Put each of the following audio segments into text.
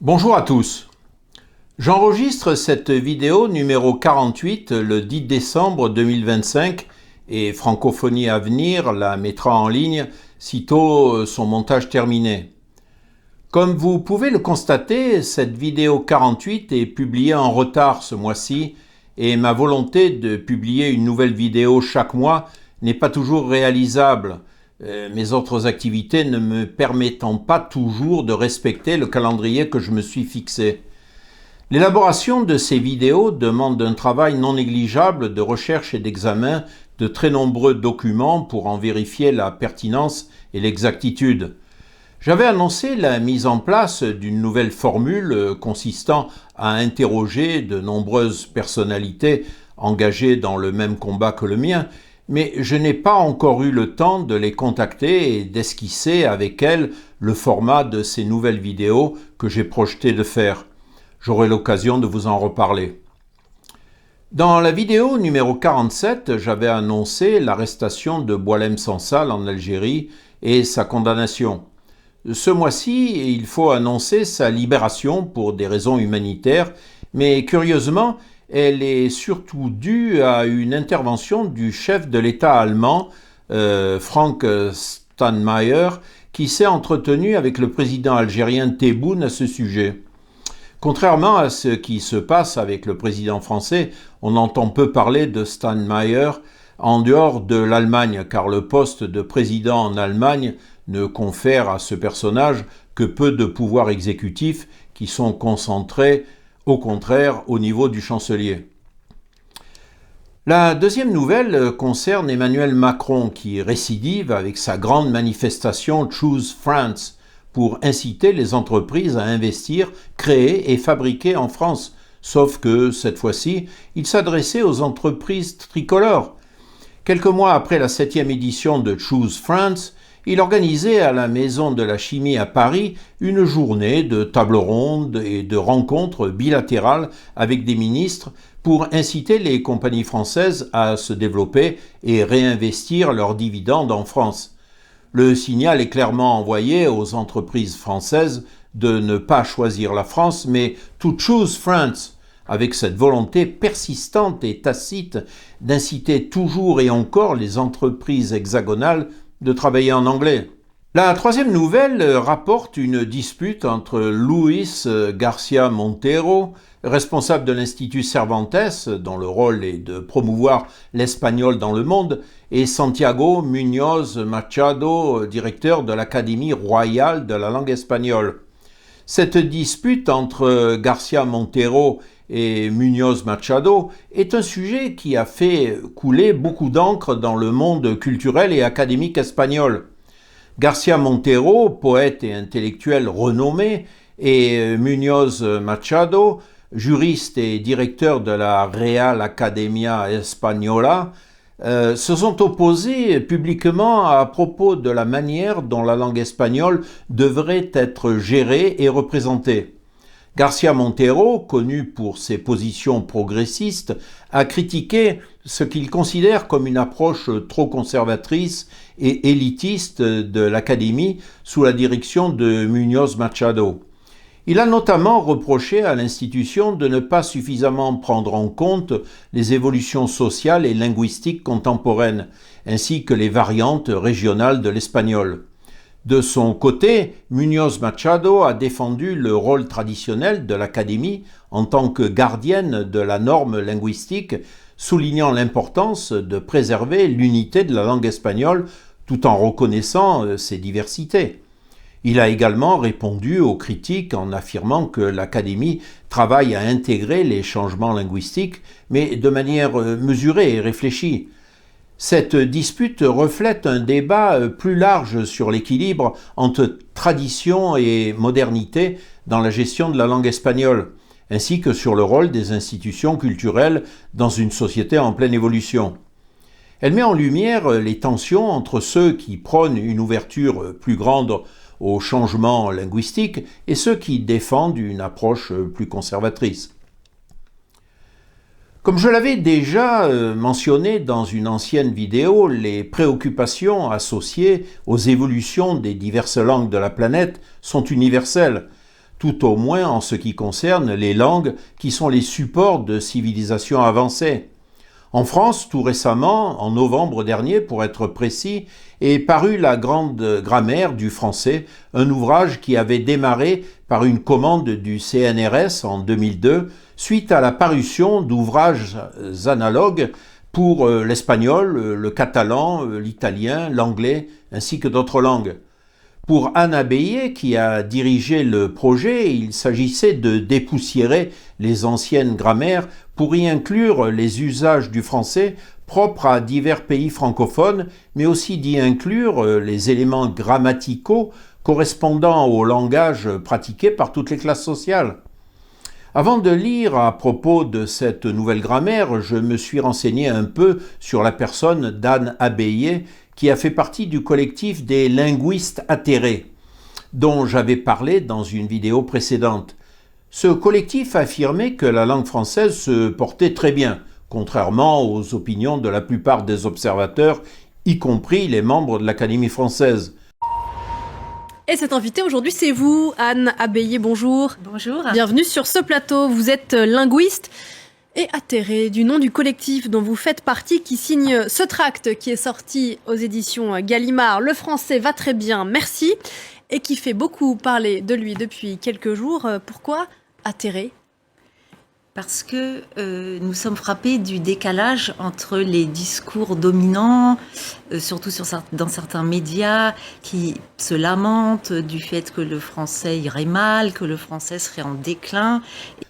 Bonjour à tous. J'enregistre cette vidéo numéro 48 le 10 décembre 2025 et Francophonie à venir la mettra en ligne sitôt son montage terminé. Comme vous pouvez le constater, cette vidéo 48 est publiée en retard ce mois-ci et ma volonté de publier une nouvelle vidéo chaque mois n'est pas toujours réalisable, mes autres activités ne me permettant pas toujours de respecter le calendrier que je me suis fixé. L'élaboration de ces vidéos demande un travail non négligeable de recherche et d'examen de très nombreux documents pour en vérifier la pertinence et l'exactitude. J'avais annoncé la mise en place d'une nouvelle formule consistant à interroger de nombreuses personnalités engagées dans le même combat que le mien, mais je n'ai pas encore eu le temps de les contacter et d'esquisser avec elles le format de ces nouvelles vidéos que j'ai projeté de faire. J'aurai l'occasion de vous en reparler. Dans la vidéo numéro 47, j'avais annoncé l'arrestation de Boualem Sansal en Algérie et sa condamnation. Ce mois-ci, il faut annoncer sa libération pour des raisons humanitaires, mais curieusement, elle est surtout due à une intervention du chef de l'État allemand, Frank Steinmeier, qui s'est entretenu avec le président algérien Tebboune à ce sujet. Contrairement à ce qui se passe avec le président français, on entend peu parler de Steinmeier en dehors de l'Allemagne, car le poste de président en Allemagne ne confère à ce personnage que peu de pouvoirs exécutifs qui sont concentrés, au contraire, au niveau du chancelier. La deuxième nouvelle concerne Emmanuel Macron qui récidive avec sa grande manifestation Choose France pour inciter les entreprises à investir, créer et fabriquer en France. Sauf que, cette fois-ci, il s'adressait aux entreprises tricolores. Quelques mois après la 7e édition de Choose France, il organisait à la Maison de la Chimie à Paris une journée de tables rondes et de rencontres bilatérales avec des ministres pour inciter les compagnies françaises à se développer et réinvestir leurs dividendes en France. Le signal est clairement envoyé aux entreprises françaises de ne pas choisir la France, mais to choose France, avec cette volonté persistante et tacite d'inciter toujours et encore les entreprises hexagonales de travailler en anglais. La troisième nouvelle rapporte une dispute entre Luis García Montero, responsable de l'Institut Cervantes, dont le rôle est de promouvoir l'espagnol dans le monde, et Santiago Muñoz Machado, directeur de l'Académie royale de la langue espagnole. Cette dispute entre García Montero et Muñoz Machado est un sujet qui a fait couler beaucoup d'encre dans le monde culturel et académique espagnol. García Montero, poète et intellectuel renommé, et Muñoz Machado, juriste et directeur de la Real Academia Española, se sont opposés publiquement à propos de la manière dont la langue espagnole devrait être gérée et représentée. García Montero, connu pour ses positions progressistes, a critiqué ce qu'il considère comme une approche trop conservatrice et élitiste de l'Académie sous la direction de Muñoz Machado. Il a notamment reproché à l'institution de ne pas suffisamment prendre en compte les évolutions sociales et linguistiques contemporaines, ainsi que les variantes régionales de l'espagnol. De son côté, Muñoz Machado a défendu le rôle traditionnel de l'Académie en tant que gardienne de la norme linguistique, soulignant l'importance de préserver l'unité de la langue espagnole tout en reconnaissant ses diversités. Il a également répondu aux critiques en affirmant que l'Académie travaille à intégrer les changements linguistiques, mais de manière mesurée et réfléchie. Cette dispute reflète un débat plus large sur l'équilibre entre tradition et modernité dans la gestion de la langue espagnole, ainsi que sur le rôle des institutions culturelles dans une société en pleine évolution. Elle met en lumière les tensions entre ceux qui prônent une ouverture plus grande aux changements linguistiques et ceux qui défendent une approche plus conservatrice. Comme je l'avais déjà mentionné dans une ancienne vidéo, les préoccupations associées aux évolutions des diverses langues de la planète sont universelles. tout au moins en ce qui concerne les langues qui sont les supports de civilisations avancées. En France, tout récemment, en novembre dernier pour être précis, est paru la Grande Grammaire du français, un ouvrage qui avait démarré par une commande du CNRS en 2002, suite à la parution d'ouvrages analogues pour l'espagnol, le catalan, l'italien, l'anglais, ainsi que d'autres langues. Pour Anne Abbayer, qui a dirigé le projet, il s'agissait de dépoussiérer les anciennes grammaires pour y inclure les usages du français propres à divers pays francophones, mais aussi d'y inclure les éléments grammaticaux correspondant au langage pratiqué par toutes les classes sociales. Avant de lire à propos de cette nouvelle grammaire, je me suis renseigné un peu sur la personne d'Anne Abbayer, qui a fait partie du collectif des linguistes atterrés, dont j'avais parlé dans une vidéo précédente. Ce collectif affirmait que la langue française se portait très bien, contrairement aux opinions de la plupart des observateurs, y compris les membres de l'Académie française. Et cet invité aujourd'hui, c'est vous, Anne Abbayer, bonjour. Bonjour. Bienvenue sur ce plateau. Vous êtes linguiste et atterré du nom du collectif dont vous faites partie qui signe ce tract qui est sorti aux éditions Gallimard. Le français va très bien, merci. Et qui fait beaucoup parler de lui depuis quelques jours. Pourquoi atterré ? Parce que nous sommes frappés du décalage entre les discours dominants, surtout dans certains médias, qui se lamentent du fait que le français irait mal, que le français serait en déclin.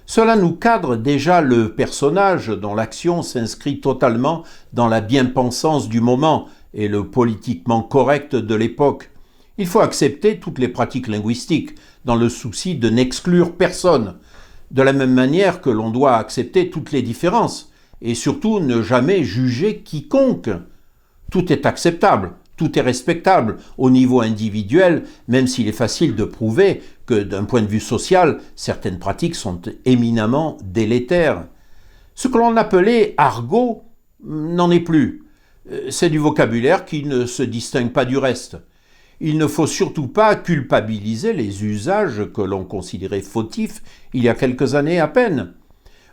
Cela nous cadre déjà le personnage dont l'action s'inscrit totalement dans la bien-pensance du moment et le politiquement correct de l'époque. Il faut accepter toutes les pratiques linguistiques, dans le souci de n'exclure personne, de la même manière que l'on doit accepter toutes les différences, et surtout ne jamais juger quiconque. Tout est acceptable, tout est respectable au niveau individuel, même s'il est facile de prouver que d'un point de vue social, certaines pratiques sont éminemment délétères. Ce que l'on appelait argot n'en est plus. C'est du vocabulaire qui ne se distingue pas du reste. Il ne faut surtout pas culpabiliser les usages que l'on considérait fautifs il y a quelques années à peine.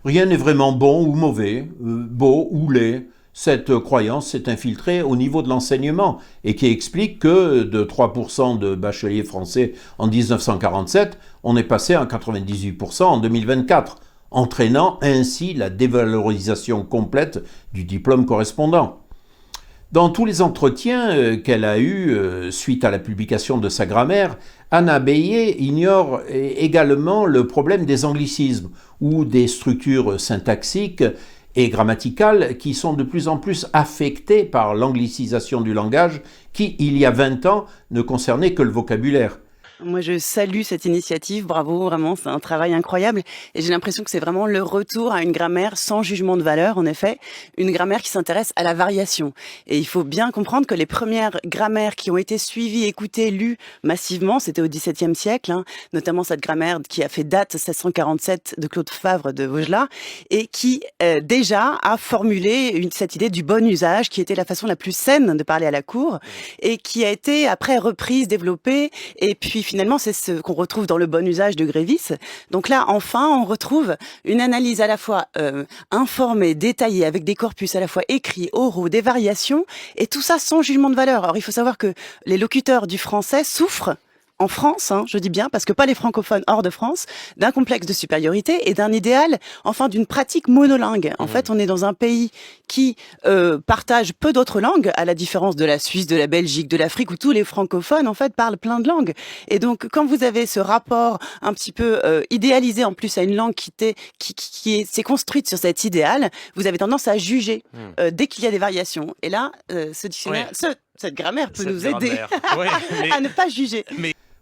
Rien n'est vraiment bon ou mauvais, beau ou laid. Cette croyance s'est infiltrée au niveau de l'enseignement et qui explique que de 3% de bacheliers français en 1947, on est passé à 98% en 2024, entraînant ainsi la dévalorisation complète du diplôme correspondant. Dans tous les entretiens qu'elle a eus suite à la publication de sa grammaire, Anne Abbayer ignore également le problème des anglicismes ou des structures syntaxiques et grammaticales qui sont de plus en plus affectées par l'anglicisation du langage qui, il y a 20 ans, ne concernait que le vocabulaire. Moi, je salue cette initiative, bravo, vraiment, c'est un travail incroyable. Et j'ai l'impression que c'est vraiment le retour à une grammaire sans jugement de valeur, en effet, une grammaire qui s'intéresse à la variation. Et il faut bien comprendre que les premières grammaires qui ont été suivies, écoutées, lues massivement, c'était au XVIIe siècle, notamment cette grammaire qui a fait date 1647 de Claude Favre de Vaugelas, et qui déjà a formulé cette idée du bon usage, qui était la façon la plus saine de parler à la cour, et qui a été après reprise, développée, et puis finalement, c'est ce qu'on retrouve dans le bon usage de Grévis. Donc là, enfin, on retrouve une analyse à la fois informée, détaillée, avec des corpus à la fois écrits, oraux, des variations, et tout ça sans jugement de valeur. Alors, il faut savoir que les locuteurs du français souffrent en France, je dis bien, parce que pas les francophones hors de France, d'un complexe de supériorité et d'un idéal, enfin d'une pratique monolingue. En fait, on est dans un pays qui partage peu d'autres langues, à la différence de la Suisse, de la Belgique, de l'Afrique, où tous les francophones, en fait, parlent plein de langues. Et donc, quand vous avez ce rapport un petit peu idéalisé, en plus, à une langue s'est construite sur cet idéal, vous avez tendance à juger dès qu'il y a des variations. Et là, ce dictionnaire, cette grammaire peut nous aider à ne pas juger.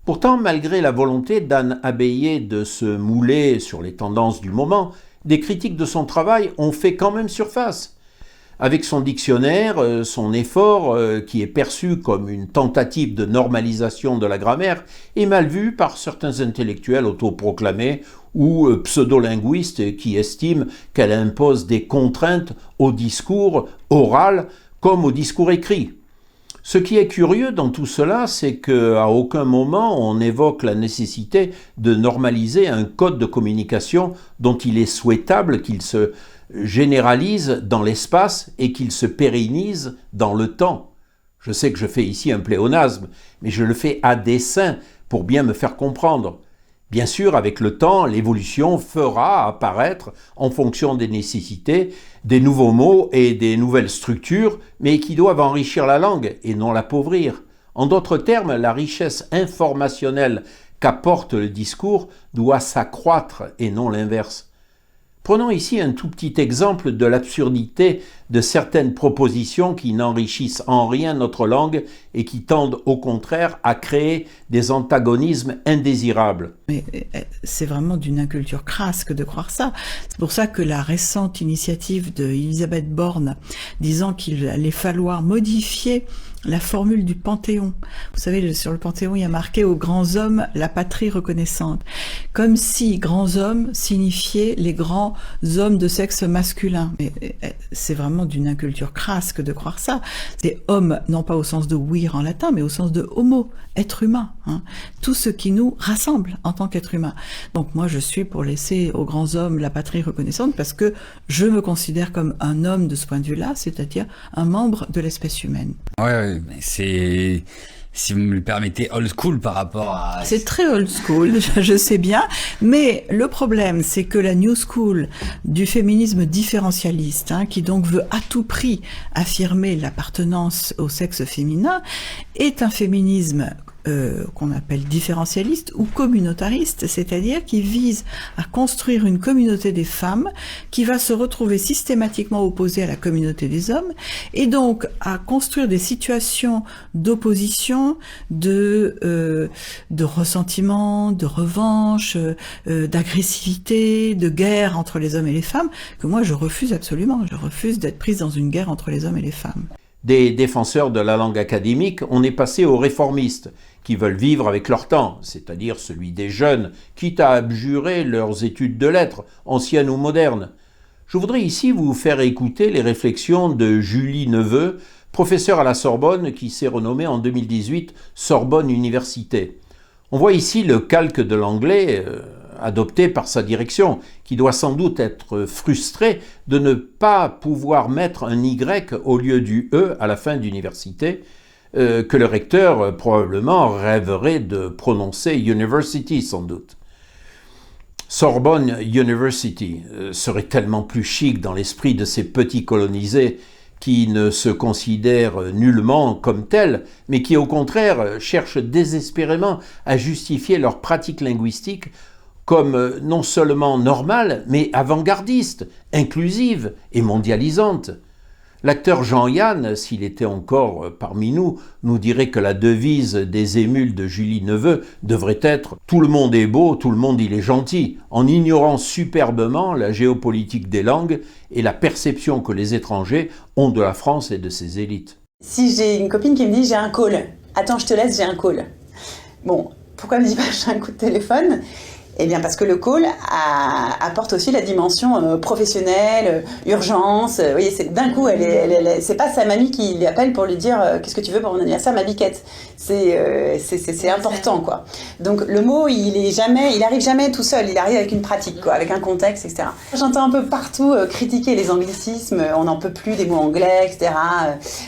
Pourtant, malgré la volonté d'Anne Abbayer de se mouler sur les tendances du moment, des critiques de son travail ont fait quand même surface. Avec son dictionnaire, son effort, qui est perçu comme une tentative de normalisation de la grammaire, est mal vu par certains intellectuels autoproclamés ou pseudolinguistes qui estiment qu'elle impose des contraintes au discours oral comme au discours écrit. Ce qui est curieux dans tout cela, c'est qu'à aucun moment on évoque la nécessité de normaliser un code de communication dont il est souhaitable qu'il se généralise dans l'espace et qu'il se pérennise dans le temps. Je sais que je fais ici un pléonasme, mais je le fais à dessein pour bien me faire comprendre. Bien sûr, avec le temps, l'évolution fera apparaître, en fonction des nécessités, des nouveaux mots et des nouvelles structures, mais qui doivent enrichir la langue et non l'appauvrir. En d'autres termes, la richesse informationnelle qu'apporte le discours doit s'accroître et non l'inverse. Prenons ici un tout petit exemple de l'absurdité de certaines propositions qui n'enrichissent en rien notre langue et qui tendent au contraire à créer des antagonismes indésirables. Mais c'est vraiment d'une inculture crasse que de croire ça. C'est pour ça que la récente initiative de Elisabeth Borne disant qu'il allait falloir modifier la formule du Panthéon. Vous savez, sur le Panthéon, il y a marqué « aux grands hommes, la patrie reconnaissante ». Comme si grands hommes signifiaient les grands hommes de sexe masculin. Mais c'est vraiment d'une inculture crasse que de croire ça. C'est homme, non pas au sens de vir en latin, mais au sens de homo, être humain. Tout ce qui nous rassemble en tant qu'être humain. Donc moi, je suis pour laisser aux grands hommes la patrie reconnaissante parce que je me considère comme un homme de ce point de vue-là, c'est-à-dire un membre de l'espèce humaine. Ouais, mais c'est, si vous me le permettez, old school par rapport à... C'est très old school, je sais bien, mais le problème, c'est que la new school du féminisme différentialiste, qui donc veut à tout prix affirmer l'appartenance au sexe féminin, est un féminisme qu'on appelle différentialiste ou communautariste, c'est-à-dire qui vise à construire une communauté des femmes qui va se retrouver systématiquement opposée à la communauté des hommes et donc à construire des situations d'opposition, de ressentiment, de revanche, d'agressivité, de guerre entre les hommes et les femmes, que moi je refuse absolument. Je refuse d'être prise dans une guerre entre les hommes et les femmes. Des défenseurs de la langue académique, on est passé aux réformistes, qui veulent vivre avec leur temps, c'est-à-dire celui des jeunes, quitte à abjurer leurs études de lettres, anciennes ou modernes. Je voudrais ici vous faire écouter les réflexions de Julie Neveu, professeure à la Sorbonne, qui s'est renommée en 2018 Sorbonne Université. On voit ici le calque de l'anglais adopté par sa direction, qui doit sans doute être frustré de ne pas pouvoir mettre un Y au lieu du E à la fin d'université, que le recteur probablement rêverait de prononcer University sans doute. Sorbonne University serait tellement plus chic dans l'esprit de ces petits colonisés qui ne se considèrent nullement comme tels, mais qui au contraire cherchent désespérément à justifier leur pratique linguistique comme non seulement normale, mais avant-gardiste, inclusive et mondialisante. L'acteur Jean-Yann, s'il était encore parmi nous, nous dirait que la devise des émules de Julie Neveu devrait être « Tout le monde est beau, tout le monde il est gentil », en ignorant superbement la géopolitique des langues et la perception que les étrangers ont de la France et de ses élites. Si j'ai une copine qui me dit « j'ai un call »,« attends je te laisse, j'ai un call ». Bon, pourquoi elle me dit pas « j'ai un coup de téléphone » ? Eh bien parce que le call apporte aussi la dimension professionnelle, urgence. Vous voyez, d'un coup, c'est pas sa mamie qui l'appelle pour lui dire qu'est-ce que tu veux pour mon anniversaire, ma biquette. C'est important, quoi. Donc le mot, il arrive jamais tout seul. Il arrive avec une pratique, quoi, avec un contexte, etc. J'entends un peu partout critiquer les anglicismes. On n'en peut plus des mots anglais, etc.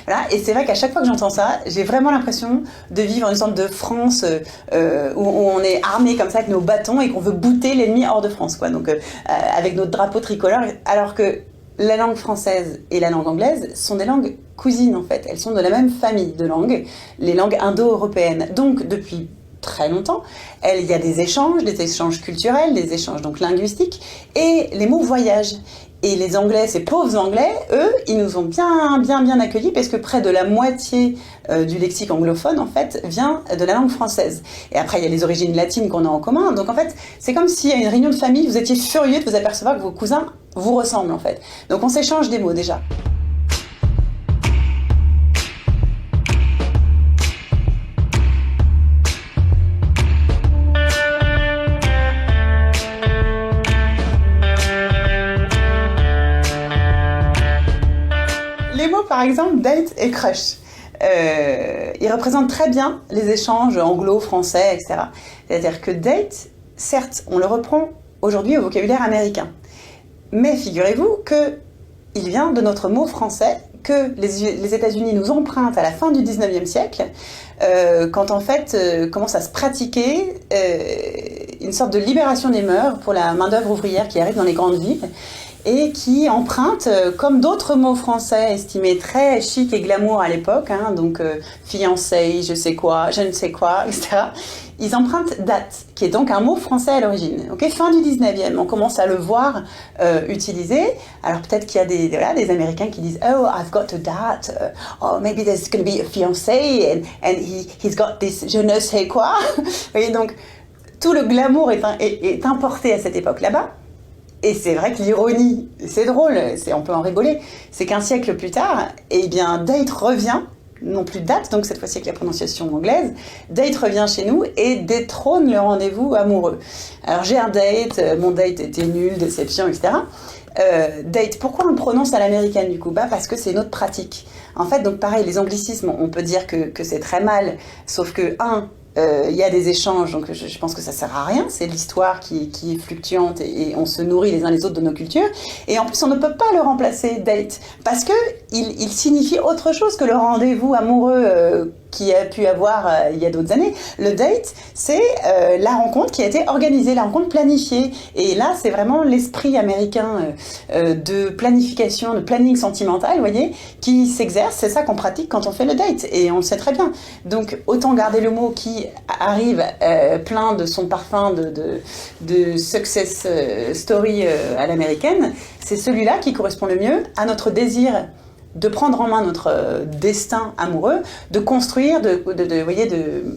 Voilà. Et c'est vrai qu'à chaque fois que j'entends ça, j'ai vraiment l'impression de vivre une sorte de France où on est armé comme ça avec nos bâtons et qu'on veut bouter l'ennemi hors de France, quoi. Donc avec notre drapeau tricolore, alors que la langue française et la langue anglaise sont des langues cousines en fait. Elles sont de la même famille de langues, les langues indo-européennes. Donc depuis très longtemps, il y a des échanges culturels, des échanges donc linguistiques, et les mots voyagent. Et les Anglais, ces pauvres Anglais, eux, ils nous ont bien accueillis parce que près de la moitié du lexique anglophone, en fait, vient de la langue française. Et après, il y a les origines latines qu'on a en commun. Donc, en fait, c'est comme si à une réunion de famille, vous étiez furieux de vous apercevoir que vos cousins vous ressemblent, en fait. Donc, on s'échange des mots, déjà. Les mots, par exemple, date et crush. il représente très bien les échanges anglo-français, etc. C'est-à-dire que date, certes, on le reprend aujourd'hui au vocabulaire américain. Mais figurez-vous qu'il vient de notre mot français que les États-Unis nous empruntent à la fin du 19e siècle, quand en fait commence à se pratiquer une sorte de libération des mœurs pour la main-d'œuvre ouvrière qui arrive dans les grandes villes et qui emprunte, comme d'autres mots français estimés très chic et glamour à l'époque, hein, donc fiancé, je sais quoi, je ne sais quoi, etc. Ils empruntent date, qui est donc un mot français à l'origine. Okay, fin du 19e, on commence à le voir utilisé. Alors peut-être qu'il y a des Américains qui disent « Oh, I've got a date. Oh, maybe there's going to be a fiancé and he's got this je ne sais quoi. » Vous voyez, donc tout le glamour est importé à cette époque là-bas. Et c'est vrai que l'ironie, c'est drôle, on peut en rigoler, c'est qu'un siècle plus tard, eh bien, date revient, non plus date, donc cette fois-ci avec la prononciation anglaise, date revient chez nous et détrône le rendez-vous amoureux. Alors j'ai un date, mon date était nul, déception, etc. Date, pourquoi on le prononce à l'américaine du coup ? Parce que c'est notre pratique. En fait, donc pareil, les anglicismes, on peut dire que c'est très mal, sauf que, il y a des échanges, donc je pense que ça sert à rien, c'est l'histoire qui est fluctuante et on se nourrit les uns les autres de nos cultures, et en plus on ne peut pas le remplacer date, parce que il signifie autre chose que le rendez-vous amoureux qui a pu avoir il y a d'autres années. Le date, c'est la rencontre qui a été organisée, la rencontre planifiée, et là c'est vraiment l'esprit américain de planification, de planning sentimental, vous voyez, qui s'exerce, c'est ça qu'on pratique quand on fait le date, et on le sait très bien. Donc autant garder le mot qui arrive plein de son parfum de success story à l'américaine, c'est celui-là qui correspond le mieux à notre désir de prendre en main notre destin amoureux, de construire, de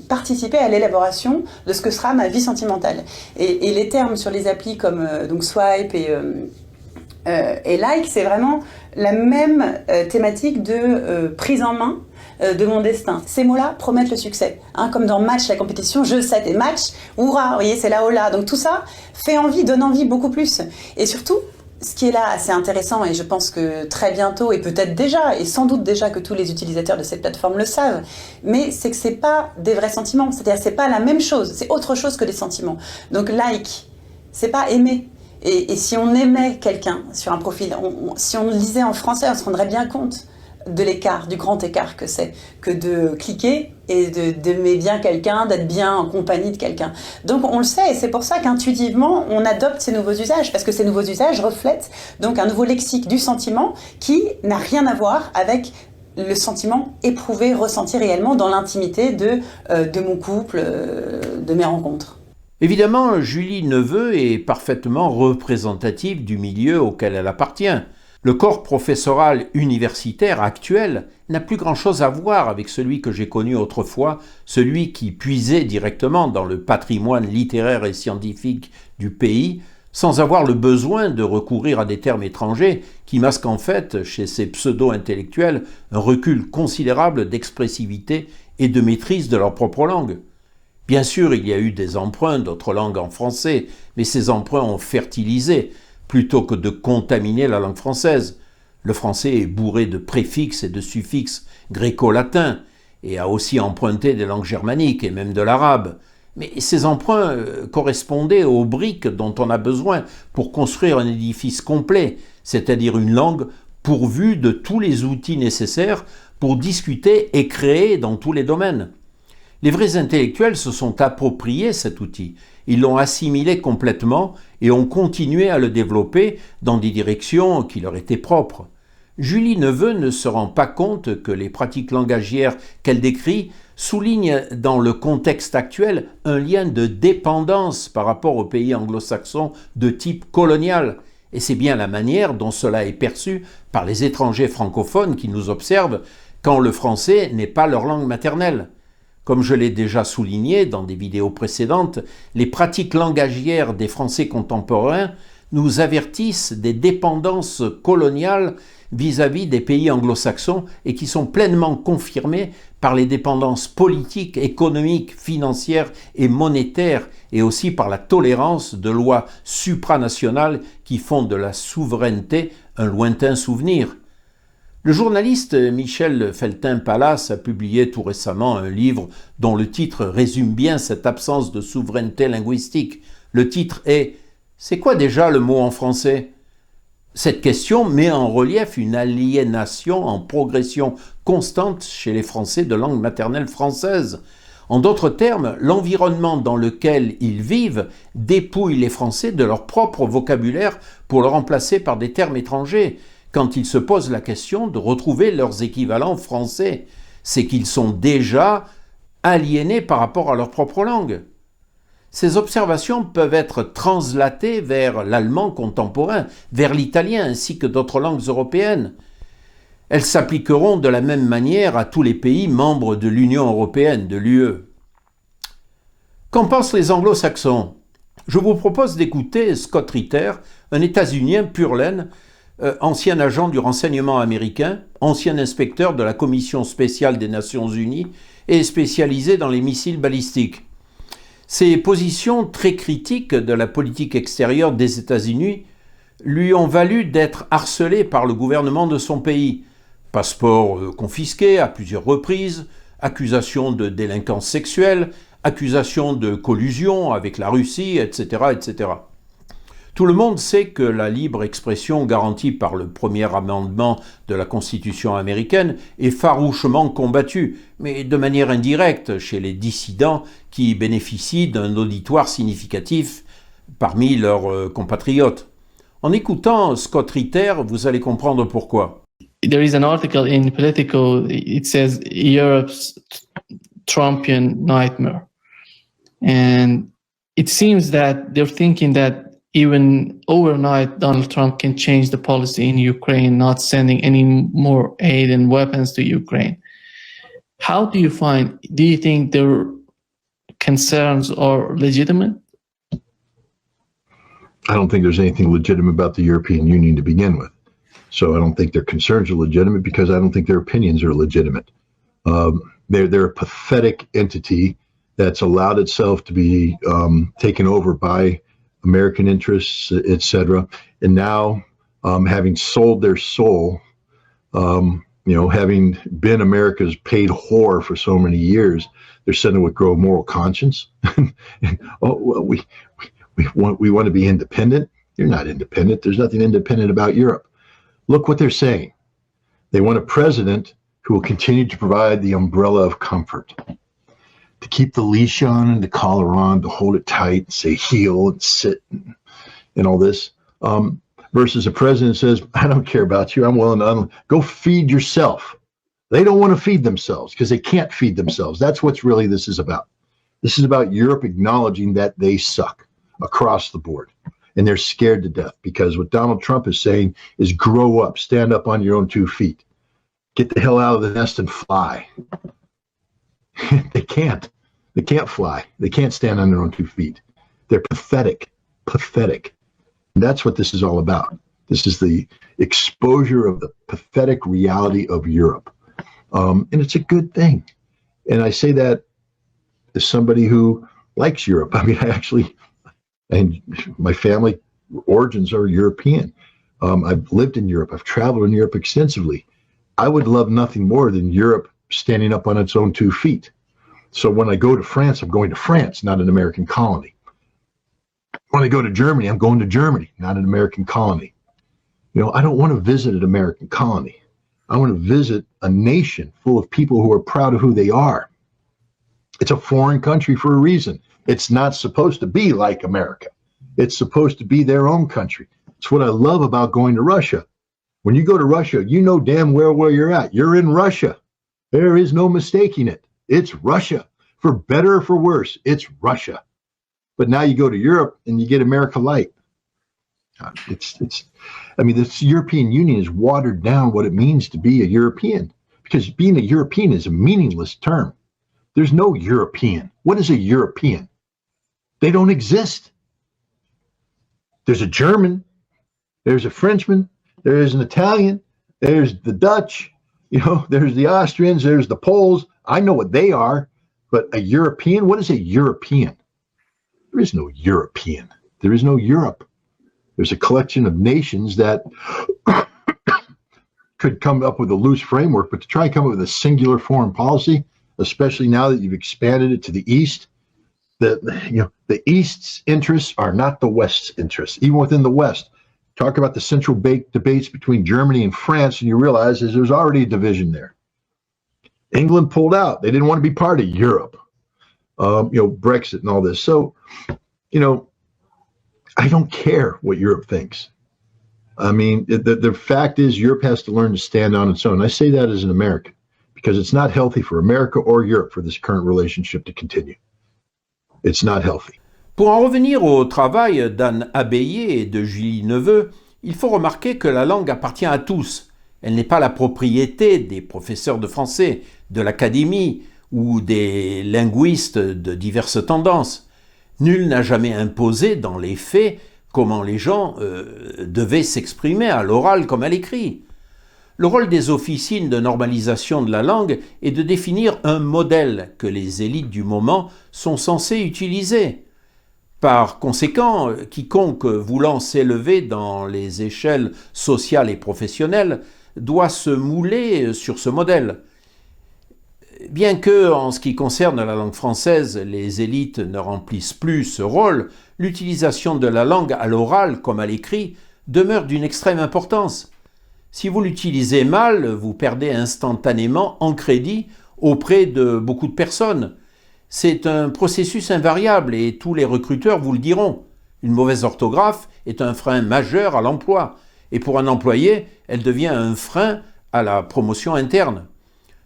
participer à l'élaboration de ce que sera ma vie sentimentale. Et les termes sur les applis comme donc swipe et like, c'est vraiment la même thématique de prise en main de mon destin. Ces mots-là promettent le succès. Hein, comme dans Match, la compétition, je sais, et Match, hurrah, vous voyez, c'est là, oh là. Donc tout ça fait envie, donne envie beaucoup plus. Et surtout, ce qui est là assez intéressant, et je pense que très bientôt, et peut-être déjà, et sans doute déjà que tous les utilisateurs de cette plateforme le savent, mais c'est que c'est pas des vrais sentiments. C'est-à-dire, c'est pas la même chose. C'est autre chose que des sentiments. Donc, like, c'est pas aimer. Et si on aimait quelqu'un sur un profil, si on le lisait en français, on se rendrait bien compte de l'écart, du grand écart que c'est, que de cliquer et d'aimer bien quelqu'un, d'être bien en compagnie de quelqu'un. Donc on le sait, et c'est pour ça qu'intuitivement, on adopte ces nouveaux usages, parce que ces nouveaux usages reflètent donc un nouveau lexique du sentiment qui n'a rien à voir avec le sentiment éprouvé, ressenti réellement dans l'intimité de mon couple, de mes rencontres. Évidemment, Julie Neveu est parfaitement représentative du milieu auquel elle appartient. Le corps professoral universitaire actuel n'a plus grand-chose à voir avec celui que j'ai connu autrefois, celui qui puisait directement dans le patrimoine littéraire et scientifique du pays, sans avoir le besoin de recourir à des termes étrangers qui masquent en fait, chez ces pseudo-intellectuels, un recul considérable d'expressivité et de maîtrise de leur propre langue. Bien sûr, il y a eu des emprunts d'autres langues en français, mais ces emprunts ont fertilisé, plutôt que de contaminer la langue française. Le français est bourré de préfixes et de suffixes gréco-latins, et a aussi emprunté des langues germaniques et même de l'arabe. Mais ces emprunts correspondaient aux briques dont on a besoin pour construire un édifice complet, c'est-à-dire une langue pourvue de tous les outils nécessaires pour discuter et créer dans tous les domaines. Les vrais intellectuels se sont appropriés cet outil, ils l'ont assimilé complètement et ont continué à le développer dans des directions qui leur étaient propres. Julie Neveu ne se rend pas compte que les pratiques langagières qu'elle décrit soulignent dans le contexte actuel un lien de dépendance par rapport aux pays anglo-saxons de type colonial. Et c'est bien la manière dont cela est perçu par les étrangers francophones qui nous observent quand le français n'est pas leur langue maternelle. Comme je l'ai déjà souligné dans des vidéos précédentes, les pratiques langagières des Français contemporains nous avertissent des dépendances coloniales vis-à-vis des pays anglo-saxons et qui sont pleinement confirmées par les dépendances politiques, économiques, financières et monétaires et aussi par la tolérance de lois supranationales qui font de la souveraineté un lointain souvenir. Le journaliste Michel Feltin-Palas a publié tout récemment un livre dont le titre résume bien cette absence de souveraineté linguistique. Le titre est « C'est quoi déjà le mot en français ?» Cette question met en relief une aliénation en progression constante chez les Français de langue maternelle française. En d'autres termes, l'environnement dans lequel ils vivent dépouille les Français de leur propre vocabulaire pour le remplacer par des termes étrangers. Quand ils se posent la question de retrouver leurs équivalents français, c'est qu'ils sont déjà aliénés par rapport à leur propre langue. Ces observations peuvent être translatées vers l'allemand contemporain, vers l'italien ainsi que d'autres langues européennes. Elles s'appliqueront de la même manière à tous les pays membres de l'Union européenne, de l'UE. Qu'en pensent les anglo-saxons ? Je vous propose d'écouter Scott Ritter, un États-Unien pur laine, ancien agent du renseignement américain, ancien inspecteur de la Commission spéciale des Nations Unies et spécialisé dans les missiles balistiques. Ses positions très critiques de la politique extérieure des États-Unis lui ont valu d'être harcelé par le gouvernement de son pays. Passeport confisqué à plusieurs reprises, accusations de délinquance sexuelle, accusations de collusion avec la Russie, etc., etc. Tout le monde sait que la libre expression garantie par le premier amendement de la Constitution américaine est farouchement combattue, mais de manière indirecte chez les dissidents qui bénéficient d'un auditoire significatif parmi leurs compatriotes. En écoutant Scott Ritter, vous allez comprendre pourquoi. There is an article in Politico, it says Europe's Trumpian nightmare. And it seems that they're thinking that even overnight, Donald Trump can change the policy in Ukraine, not sending any more aid and weapons to Ukraine. How do you think their concerns are legitimate? I don't think there's anything legitimate about the European Union to begin with. So I don't think their concerns are legitimate because I don't think their opinions are legitimate. They're a pathetic entity that's allowed itself to be taken over by American interests, etc. And now, having sold their soul, having been America's paid whore for so many years, they're suddenly would grow a moral conscience. We want to be independent. You're not independent. There's nothing independent about Europe. Look what they're saying. They want a president who will continue to provide the umbrella of comfort, to keep the leash on and the collar on, to hold it tight and say heel and sit and all this, versus a president says, I don't care about you. I'm willing to go feed yourself. They don't want to feed themselves because they can't feed themselves. That's what really this is about. This is about Europe acknowledging that they suck across the board. And they're scared to death because what Donald Trump is saying is grow up, stand up on your own 2 feet, get the hell out of the nest and fly. They can't. They can't fly. They can't stand on their own 2 feet. They're pathetic. And that's what this is all about. This is the exposure of the pathetic reality of Europe. And it's a good thing. And I say that as somebody who likes Europe. I mean, and my family origins are European. I've lived in Europe. I've traveled in Europe extensively. I would love nothing more than Europe standing up on its own 2 feet. So when I go to France, I'm going to France, not an American colony. When I go to Germany, I'm going to Germany, not an American colony. I don't want to visit an American colony. I want to visit a nation full of people who are proud of who they are. It's a foreign country for a reason. It's not supposed to be like America. It's supposed to be their own country. It's what I love about going to Russia. When you go to Russia, you know damn well where you're at. You're in Russia. There is no mistaking it. It's Russia. For better or for worse, it's Russia. But now you go to Europe and you get America Light. This European Union has watered down what it means to be a European, because being a European is a meaningless term. There's no European. What is a European? They don't exist. There's a German, there's a Frenchman, there's an Italian, there's the Dutch, there's the Austrians, there's the Poles. I know what they are, but a European, what is a European? There is no European. There is no Europe. There's a collection of nations that could come up with a loose framework, but to try and come up with a singular foreign policy, especially now that you've expanded it to the East, the East's interests are not the West's interests. Even within the West, talk about the central debates between Germany and France, and you realize there's already a division there. England pulled out. They didn't want to be part of Europe. Brexit and all this. So, I don't care what Europe thinks. I mean, the fact is Europe has to learn to stand on its own. I say that as an American because it's not healthy for America or Europe for this current relationship to continue. It's not healthy. Pour en revenir au travail d'Anne Abbayer et de Julie Neveu, il faut remarquer que la langue appartient à tous. Elle n'est pas la propriété des professeurs de français, de l'académie ou des linguistes de diverses tendances. Nul n'a jamais imposé dans les faits comment les gens devaient s'exprimer à l'oral comme à l'écrit. Le rôle des officines de normalisation de la langue est de définir un modèle que les élites du moment sont censées utiliser. Par conséquent, quiconque voulant s'élever dans les échelles sociales et professionnelles doit se mouler sur ce modèle. Bien que, en ce qui concerne la langue française, les élites ne remplissent plus ce rôle, l'utilisation de la langue à l'oral comme à l'écrit demeure d'une extrême importance. Si vous l'utilisez mal, vous perdez instantanément en crédit auprès de beaucoup de personnes. C'est un processus invariable et tous les recruteurs vous le diront. Une mauvaise orthographe est un frein majeur à l'emploi et pour un employé, elle devient un frein à la promotion interne.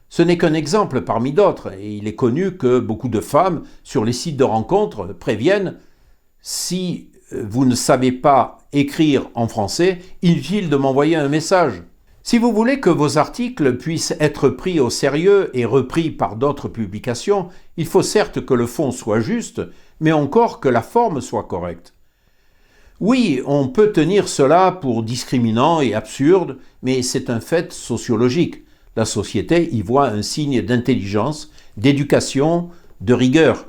Ce n'est qu'un exemple parmi d'autres et il est connu que beaucoup de femmes sur les sites de rencontres préviennent « Si vous ne savez pas écrire en français, inutile de m'envoyer un message ». Si vous voulez que vos articles puissent être pris au sérieux et repris par d'autres publications, il faut certes que le fond soit juste, mais encore que la forme soit correcte. Oui, on peut tenir cela pour discriminant et absurde, mais c'est un fait sociologique. La société y voit un signe d'intelligence, d'éducation, de rigueur.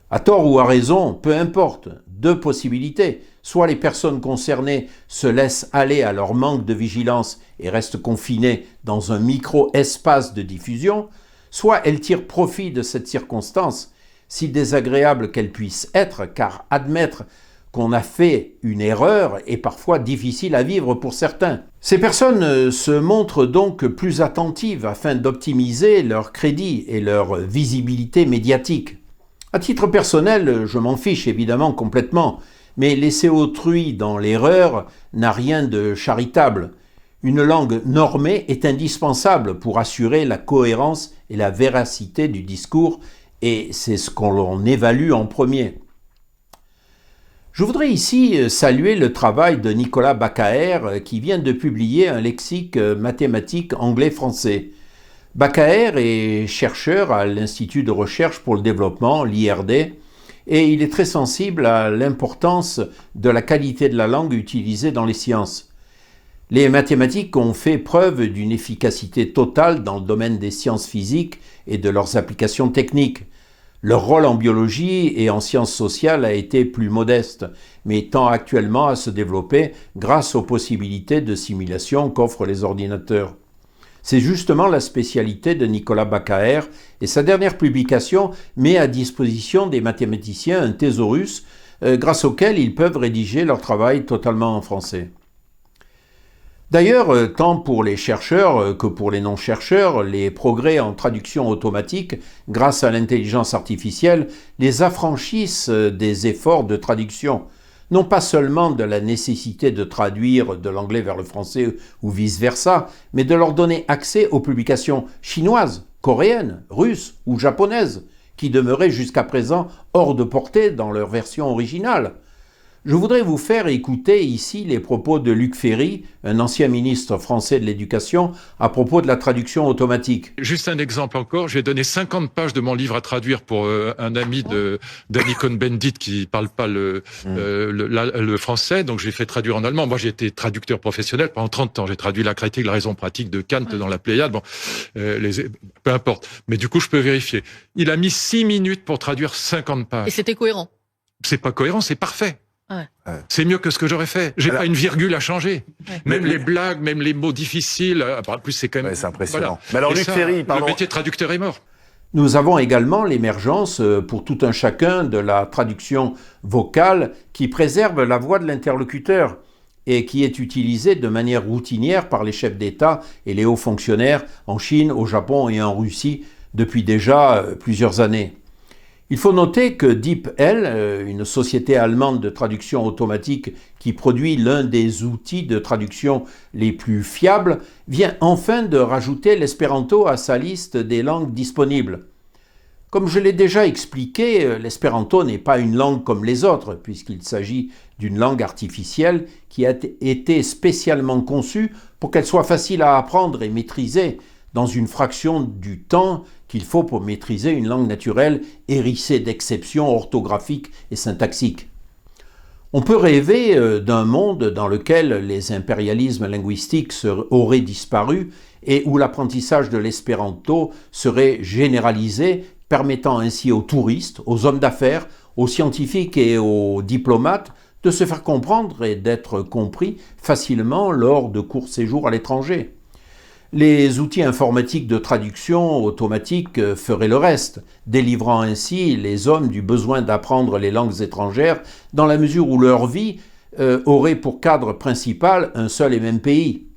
À tort ou à raison, peu importe, deux possibilités. Soit les personnes concernées se laissent aller à leur manque de vigilance et restent confinées dans un micro-espace de diffusion, soit elles tirent profit de cette circonstance, si désagréable qu'elle puisse être, car admettre qu'on a fait une erreur est parfois difficile à vivre pour certains. Ces personnes se montrent donc plus attentives afin d'optimiser leur crédit et leur visibilité médiatique. À titre personnel, je m'en fiche évidemment complètement, mais laisser autrui dans l'erreur n'a rien de charitable. Une langue normée est indispensable pour assurer la cohérence et la véracité du discours, et c'est ce qu'on évalue en premier. Je voudrais ici saluer le travail de Nicolas Bacquaer qui vient de publier un lexique mathématique anglais-français. Bacquaer est chercheur à l'Institut de recherche pour le développement, l'IRD, et il est très sensible à l'importance de la qualité de la langue utilisée dans les sciences. Les mathématiques ont fait preuve d'une efficacité totale dans le domaine des sciences physiques et de leurs applications techniques. Leur rôle en biologie et en sciences sociales a été plus modeste, mais tend actuellement à se développer grâce aux possibilités de simulation qu'offrent les ordinateurs. C'est justement la spécialité de Nicolas Bacquaer et sa dernière publication met à disposition des mathématiciens un thésaurus grâce auquel ils peuvent rédiger leur travail totalement en français. D'ailleurs, tant pour les chercheurs que pour les non-chercheurs, les progrès en traduction automatique grâce à l'intelligence artificielle les affranchissent des efforts de traduction, non pas seulement de la nécessité de traduire de l'anglais vers le français ou vice-versa, mais de leur donner accès aux publications chinoises, coréennes, russes ou japonaises, qui demeuraient jusqu'à présent hors de portée dans leur version originale. Je voudrais vous faire écouter ici les propos de Luc Ferry, un ancien ministre français de l'Éducation, à propos de la traduction automatique. Juste un exemple encore, j'ai donné 50 pages de mon livre à traduire pour un ami d'Annie Cohn-Bendit qui parle pas le français, donc j'ai fait traduire en allemand. Moi, j'ai été traducteur professionnel pendant 30 ans. J'ai traduit la critique de la raison pratique de Kant dans la Pléiade. Bon, peu importe. Mais du coup, je peux vérifier. Il a mis 6 minutes pour traduire 50 pages. Et c'était cohérent? C'est pas cohérent, c'est parfait. C'est mieux que ce que j'aurais fait. J'ai pas une virgule à changer. Ouais. Même les blagues, même les mots difficiles. En plus, c'est quand même. C'est impressionnant. Voilà. Mais alors, Et Luc ça, Ferry, pardon. le métier de traducteur est mort. Nous avons également l'émergence pour tout un chacun de la traduction vocale qui préserve la voix de l'interlocuteur et qui est utilisée de manière routinière par les chefs d'État et les hauts fonctionnaires en Chine, au Japon et en Russie depuis déjà plusieurs années. Il faut noter que DeepL, une société allemande de traduction automatique qui produit l'un des outils de traduction les plus fiables, vient enfin de rajouter l'espéranto à sa liste des langues disponibles. Comme je l'ai déjà expliqué, l'espéranto n'est pas une langue comme les autres, puisqu'il s'agit d'une langue artificielle qui a été spécialement conçue pour qu'elle soit facile à apprendre et maîtriser dans une fraction du temps qu'il faut pour maîtriser une langue naturelle hérissée d'exceptions orthographiques et syntaxiques. On peut rêver d'un monde dans lequel les impérialismes linguistiques auraient disparu et où l'apprentissage de l'espéranto serait généralisé, permettant ainsi aux touristes, aux hommes d'affaires, aux scientifiques et aux diplomates de se faire comprendre et d'être compris facilement lors de courts séjours à l'étranger. Les outils informatiques de traduction automatique feraient le reste, délivrant ainsi les hommes du besoin d'apprendre les langues étrangères dans la mesure où leur vie aurait pour cadre principal un seul et même pays.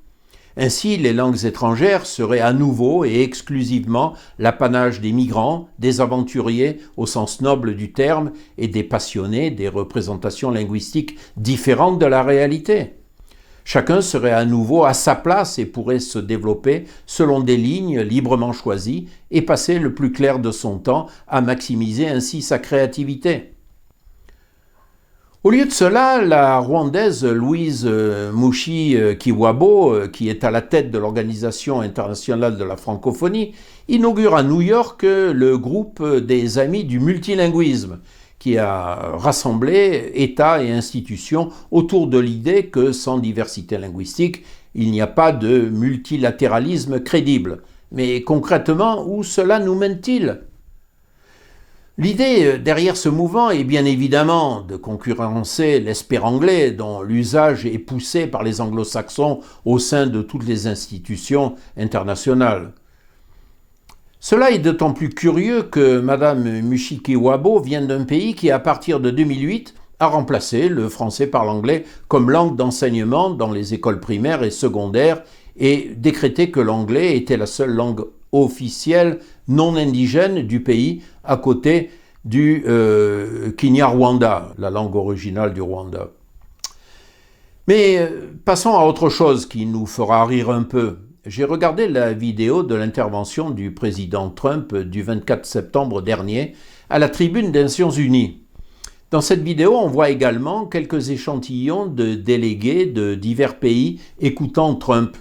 Ainsi, les langues étrangères seraient à nouveau et exclusivement l'apanage des migrants, des aventuriers au sens noble du terme et des passionnés des représentations linguistiques différentes de la réalité. Chacun serait à nouveau à sa place et pourrait se développer selon des lignes librement choisies et passer le plus clair de son temps à maximiser ainsi sa créativité. Au lieu de cela, la Rwandaise Louise Mushikiwabo, qui est à la tête de l'Organisation internationale de la francophonie, inaugure à New York le groupe des Amis du multilinguisme, qui a rassemblé États et institutions autour de l'idée que sans diversité linguistique, il n'y a pas de multilatéralisme crédible. Mais concrètement, où cela nous mène-t-il ? L'idée derrière ce mouvement est bien évidemment de concurrencer l'espéranglais dont l'usage est poussé par les anglo-saxons au sein de toutes les institutions internationales. Cela est d'autant plus curieux que Mme Mushikiwabo vient d'un pays qui, à partir de 2008, a remplacé le français par l'anglais comme langue d'enseignement dans les écoles primaires et secondaires et décrété que l'anglais était la seule langue officielle non indigène du pays à côté du Kinyarwanda, la langue originale du Rwanda. Mais passons à autre chose qui nous fera rire un peu. J'ai regardé la vidéo de l'intervention du président Trump du 24 septembre dernier à la tribune des Nations Unies. Dans cette vidéo, on voit également quelques échantillons de délégués de divers pays écoutant Trump.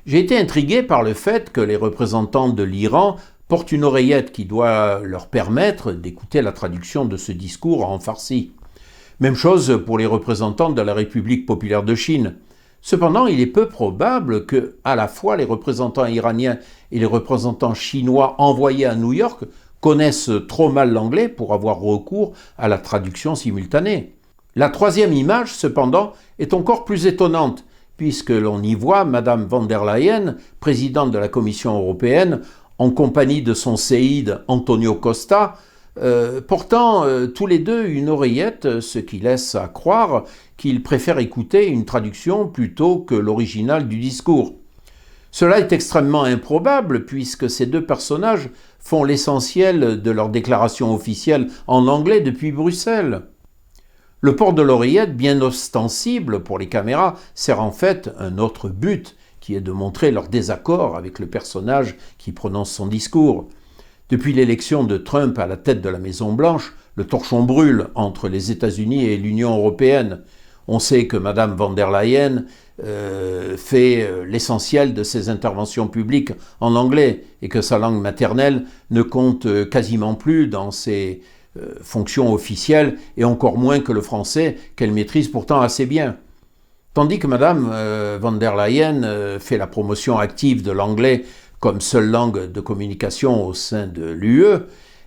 J'ai été intrigué par le fait que les représentants de l'Iran portent une oreillette qui doit leur permettre d'écouter la traduction de ce discours en farsi. Même chose pour les représentants de la République populaire de Chine. Cependant, il est peu probable que, à la fois, les représentants iraniens et les représentants chinois envoyés à New York connaissent trop mal l'anglais pour avoir recours à la traduction simultanée. La troisième image, cependant, est encore plus étonnante, puisque l'on y voit Mme von der Leyen, présidente de la Commission européenne, en compagnie de son séide Antonio Costa, portant tous les deux une oreillette, ce qui laisse à croire qu'ils préfèrent écouter une traduction plutôt que l'original du discours. Cela est extrêmement improbable puisque ces deux personnages font l'essentiel de leurs déclarations officielles en anglais depuis Bruxelles. Le port de l'oreillette, bien ostensible pour les caméras, sert en fait un autre but, qui est de montrer leur désaccord avec le personnage qui prononce son discours. Depuis l'élection de Trump à la tête de la Maison-Blanche, le torchon brûle entre les États-Unis et l'Union européenne. On sait que Mme von der Leyen fait l'essentiel de ses interventions publiques en anglais et que sa langue maternelle ne compte quasiment plus dans ses fonctions officielles et encore moins que le français qu'elle maîtrise pourtant assez bien. Tandis que Mme von der Leyen fait la promotion active de l'anglais comme seule langue de communication au sein de l'UE,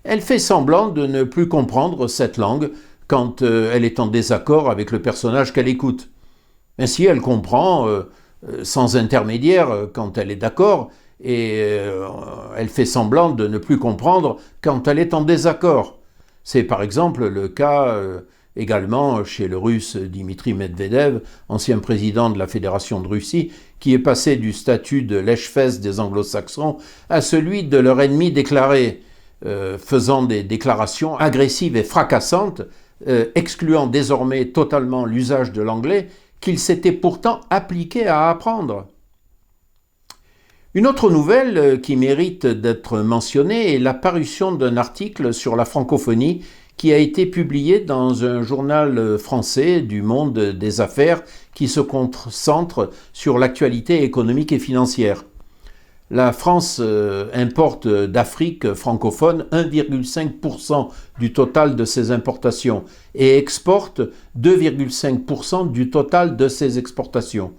elle fait semblant de ne plus comprendre cette langue quand elle est en désaccord avec le personnage qu'elle écoute. Ainsi, elle comprend sans intermédiaire quand elle est d'accord et elle fait semblant de ne plus comprendre quand elle est en désaccord. C'est par exemple le cas également chez le russe Dimitri Medvedev, ancien président de la Fédération de Russie, qui est passé du statut de lèche-fesse des anglo-saxons à celui de leur ennemi déclaré, faisant des déclarations agressives et fracassantes, excluant désormais totalement l'usage de l'anglais qu'il s'était pourtant appliqué à apprendre. Une autre nouvelle qui mérite d'être mentionnée est la parution d'un article sur la francophonie qui a été publié dans un journal français du monde des affaires qui se concentre sur l'actualité économique et financière. La France importe d'Afrique francophone 1,5% du total de ses importations et exporte 2,5% du total de ses exportations.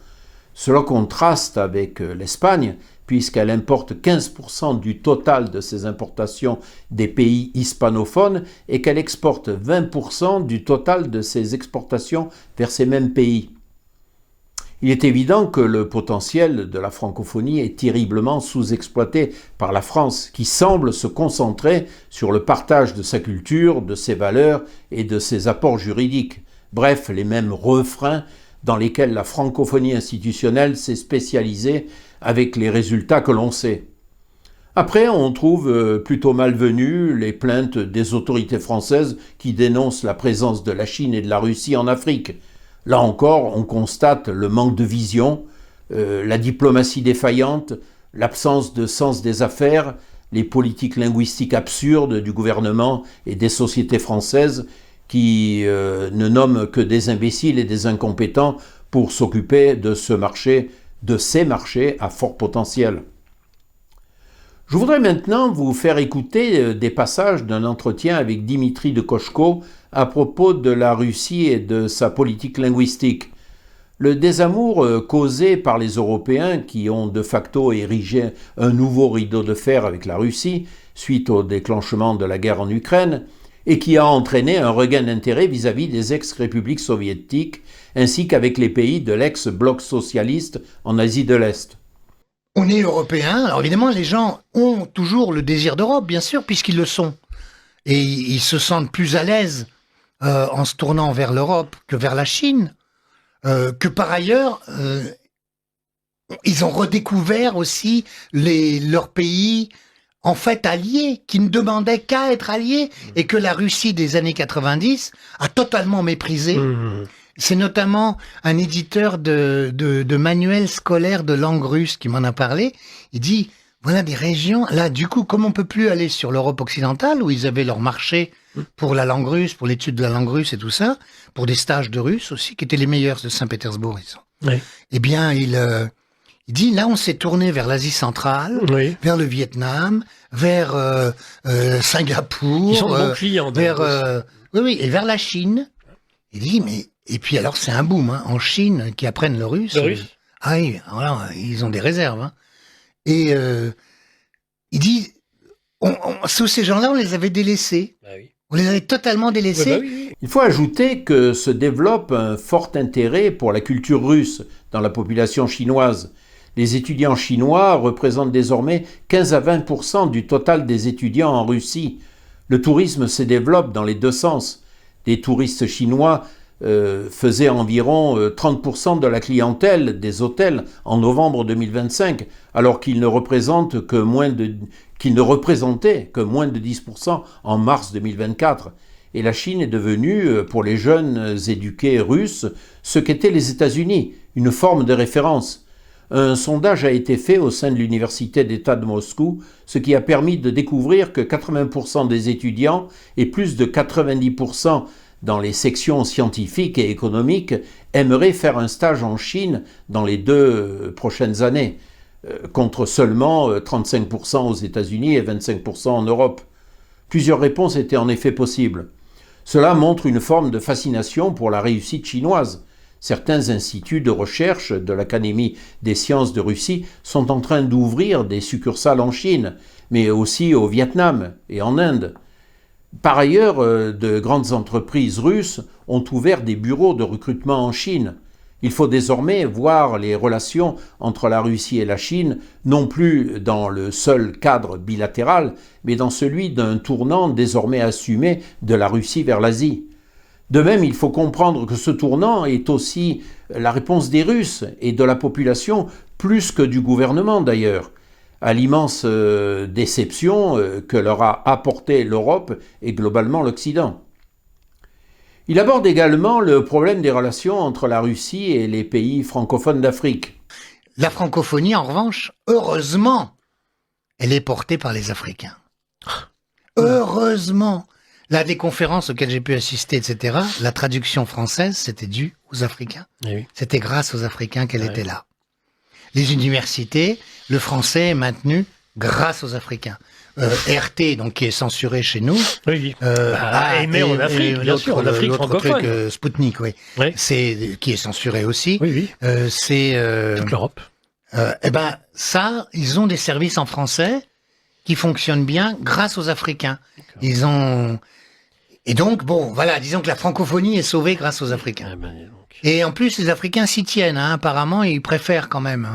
Cela contraste avec l'Espagne, puisqu'elle importe 15% du total de ses importations des pays hispanophones et qu'elle exporte 20% du total de ses exportations vers ces mêmes pays. Il est évident que le potentiel de la francophonie est terriblement sous-exploité par la France, qui semble se concentrer sur le partage de sa culture, de ses valeurs et de ses apports juridiques. Bref, les mêmes refrains dans lesquels la francophonie institutionnelle s'est spécialisée avec les résultats que l'on sait. Après, on trouve plutôt malvenues les plaintes des autorités françaises qui dénoncent la présence de la Chine et de la Russie en Afrique. Là encore, on constate le manque de vision, la diplomatie défaillante, l'absence de sens des affaires, les politiques linguistiques absurdes du gouvernement et des sociétés françaises qui ne nomment que des imbéciles et des incompétents pour s'occuper de ces marchés à fort potentiel. Je voudrais maintenant vous faire écouter des passages d'un entretien avec Dimitri de Kochko à propos de la Russie et de sa politique linguistique. Le désamour causé par les Européens qui ont de facto érigé un nouveau rideau de fer avec la Russie suite au déclenchement de la guerre en Ukraine et qui a entraîné un regain d'intérêt vis-à-vis des ex-républiques soviétiques ainsi qu'avec les pays de l'ex-bloc socialiste en Asie de l'Est. On est européens, alors évidemment les gens ont toujours le désir d'Europe, bien sûr, puisqu'ils le sont. Et ils se sentent plus à l'aise en se tournant vers l'Europe que vers la Chine, que par ailleurs, ils ont redécouvert aussi leurs pays en fait alliés, qui ne demandaient qu'à être alliés, et que la Russie des années 90 a totalement méprisé. C'est notamment un éditeur de manuels scolaires de langue russe qui m'en a parlé. Il dit, voilà des régions, là du coup, comme on peut plus aller sur l'Europe occidentale, où ils avaient leur marché pour la langue russe, pour l'étude de la langue russe et tout ça, pour des stages de russe aussi, qui étaient les meilleurs de Saint-Pétersbourg, ils sont. Oui. Eh bien, il dit, là, on s'est tourné vers l'Asie centrale, oui, vers le Vietnam, vers Singapour, ils sont de bons clients, oui, et vers la Chine. Il dit, mais et puis alors c'est un boom en Chine qui apprennent le russe. Ah oui, voilà, ils ont des réserves. Hein. Et il dit, sous ces gens-là, on les avait délaissés. Bah oui. On les avait totalement délaissés. Bah oui. Il faut ajouter que se développe un fort intérêt pour la culture russe dans la population chinoise. Les étudiants chinois représentent désormais 15 à 20% du total des étudiants en Russie. Le tourisme se développe dans les deux sens. Des touristes chinois faisaient environ 30% de la clientèle des hôtels en novembre 2025, alors qu'ils ne représentaient que moins de 10% en mars 2024. Et la Chine est devenue, pour les jeunes éduqués russes, ce qu'étaient les États-Unis, une forme de référence. Un sondage a été fait au sein de l'Université d'État de Moscou, ce qui a permis de découvrir que 80% des étudiants et plus de 90% dans les sections scientifiques et économiques aimeraient faire un stage en Chine dans les 2 prochaines années, contre seulement 35% aux États-Unis et 25% en Europe. Plusieurs réponses étaient en effet possibles. Cela montre une forme de fascination pour la réussite chinoise. Certains instituts de recherche de l'Académie des sciences de Russie sont en train d'ouvrir des succursales en Chine, mais aussi au Vietnam et en Inde. Par ailleurs, de grandes entreprises russes ont ouvert des bureaux de recrutement en Chine. Il faut désormais voir les relations entre la Russie et la Chine non plus dans le seul cadre bilatéral, mais dans celui d'un tournant désormais assumé de la Russie vers l'Asie. De même, il faut comprendre que ce tournant est aussi la réponse des Russes et de la population, plus que du gouvernement d'ailleurs, à l'immense déception que leur a apporté l'Europe et globalement l'Occident. Il aborde également le problème des relations entre la Russie et les pays francophones d'Afrique. La francophonie, en revanche, heureusement, elle est portée par les Africains. Heureusement. Là, des conférences auxquelles j'ai pu assister, etc., la traduction française, c'était dû aux Africains. Oui. C'était grâce aux Africains qu'elle était là. Les universités, le français est maintenu grâce aux Africains. RT, donc qui est censuré chez nous. Oui. Mais en Afrique, bien sûr, en Afrique francophone. Truc, Spoutnik, oui. C'est qui est censuré aussi. Oui. C'est toute l'Europe. Ça, ils ont des services en français qui fonctionnent bien grâce aux Africains. Ils ont et donc bon, voilà, disons que la francophonie est sauvée grâce aux Africains. Et en plus, les Africains s'y tiennent. Apparemment, ils préfèrent quand même.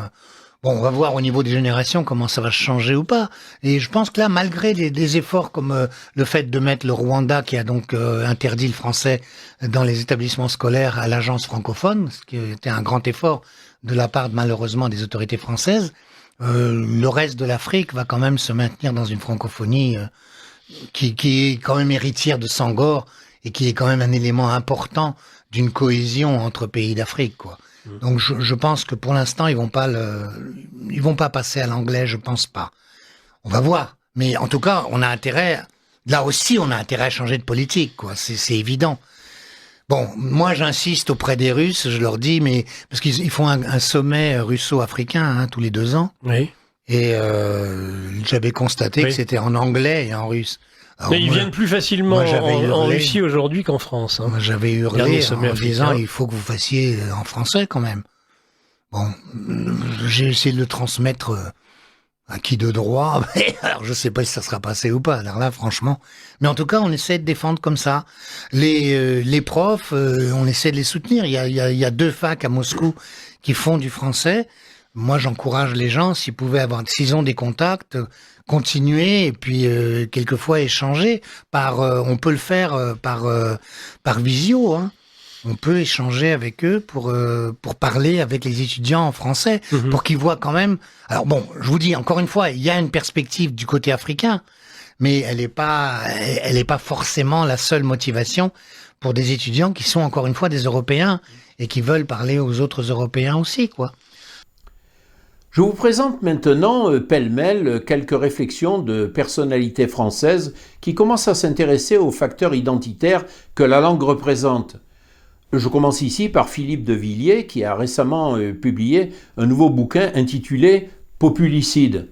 Bon, on va voir au niveau des générations comment ça va changer ou pas. Et je pense que là, malgré des efforts comme le fait de mettre le Rwanda, qui a donc interdit le français dans les établissements scolaires à l'agence francophone, ce qui était un grand effort de la part, malheureusement, des autorités françaises, le reste de l'Afrique va quand même se maintenir dans une francophonie qui est quand même héritière de Senghor et qui est quand même un élément important d'une cohésion entre pays d'Afrique, quoi. Donc je pense que pour l'instant ils vont pas passer à l'anglais, je pense pas. On va voir, mais en tout cas on a intérêt, là aussi on a intérêt à changer de politique, quoi. C'est évident. Bon, moi j'insiste auprès des Russes, je leur dis, mais parce qu'ils font un sommet russo-africain tous les 2 ans. Oui. Et j'avais constaté que c'était en anglais et en russe. Alors, mais ils viennent plus facilement en Russie aujourd'hui qu'en France. Moi, j'avais hurlé en disant il faut que vous fassiez en français quand même. Bon, j'ai essayé de le transmettre à qui de droit, mais alors je sais pas si ça sera passé ou pas. Alors là, franchement, mais en tout cas, on essaie de défendre comme ça. Les profs, on essaie de les soutenir. Il y a 2 facs à Moscou qui font du français. Moi, j'encourage les gens, s'ils ont des contacts, continuer et puis quelquefois échanger on peut le faire par visio. On peut échanger avec eux pour parler avec les étudiants en français, pour qu'ils voient quand même. Alors bon, je vous dis encore une fois, il y a une perspective du côté africain, mais elle est pas forcément la seule motivation pour des étudiants qui sont encore une fois des Européens et qui veulent parler aux autres Européens aussi, quoi. Je vous présente maintenant, pêle-mêle, quelques réflexions de personnalités françaises qui commencent à s'intéresser aux facteurs identitaires que la langue représente. Je commence ici par Philippe de Villiers, qui a récemment publié un nouveau bouquin intitulé « Populicide ».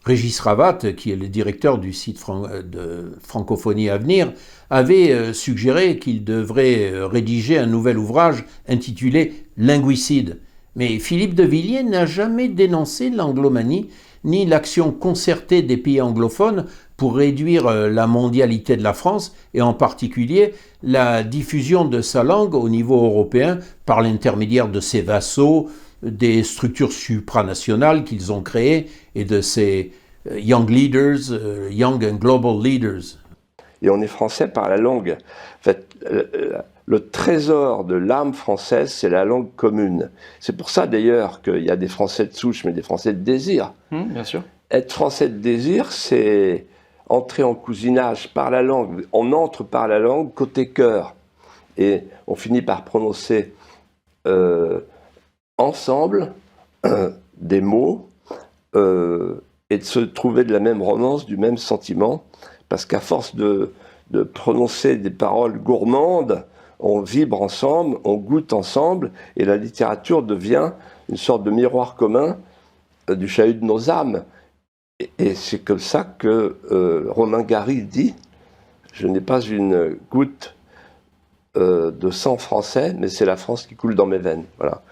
Régis Ravatte, qui est le directeur du site de Francophonie Avenir, avait suggéré qu'il devrait rédiger un nouvel ouvrage intitulé « Linguicide ». Mais Philippe de Villiers n'a jamais dénoncé l'anglomanie ni l'action concertée des pays anglophones pour réduire la mondialité de la France et en particulier la diffusion de sa langue au niveau européen par l'intermédiaire de ses vassaux, des structures supranationales qu'ils ont créées et de ces young leaders, young and global leaders. Et on est français par la langue. En fait, le trésor de l'âme française, c'est la langue commune. C'est pour ça d'ailleurs qu'il y a des Français de souche, mais des Français de désir. Bien sûr. Être Français de désir, c'est entrer en cousinage par la langue. On entre par la langue côté cœur. Et on finit par prononcer ensemble des mots et de se trouver de la même romance, du même sentiment. Parce qu'à force de prononcer des paroles gourmandes, on vibre ensemble, on goûte ensemble, et la littérature devient une sorte de miroir commun du chahut de nos âmes. Et c'est comme ça que Romain Gary dit « Je n'ai pas une goutte de sang français, mais c'est la France qui coule dans mes veines. » Voilà.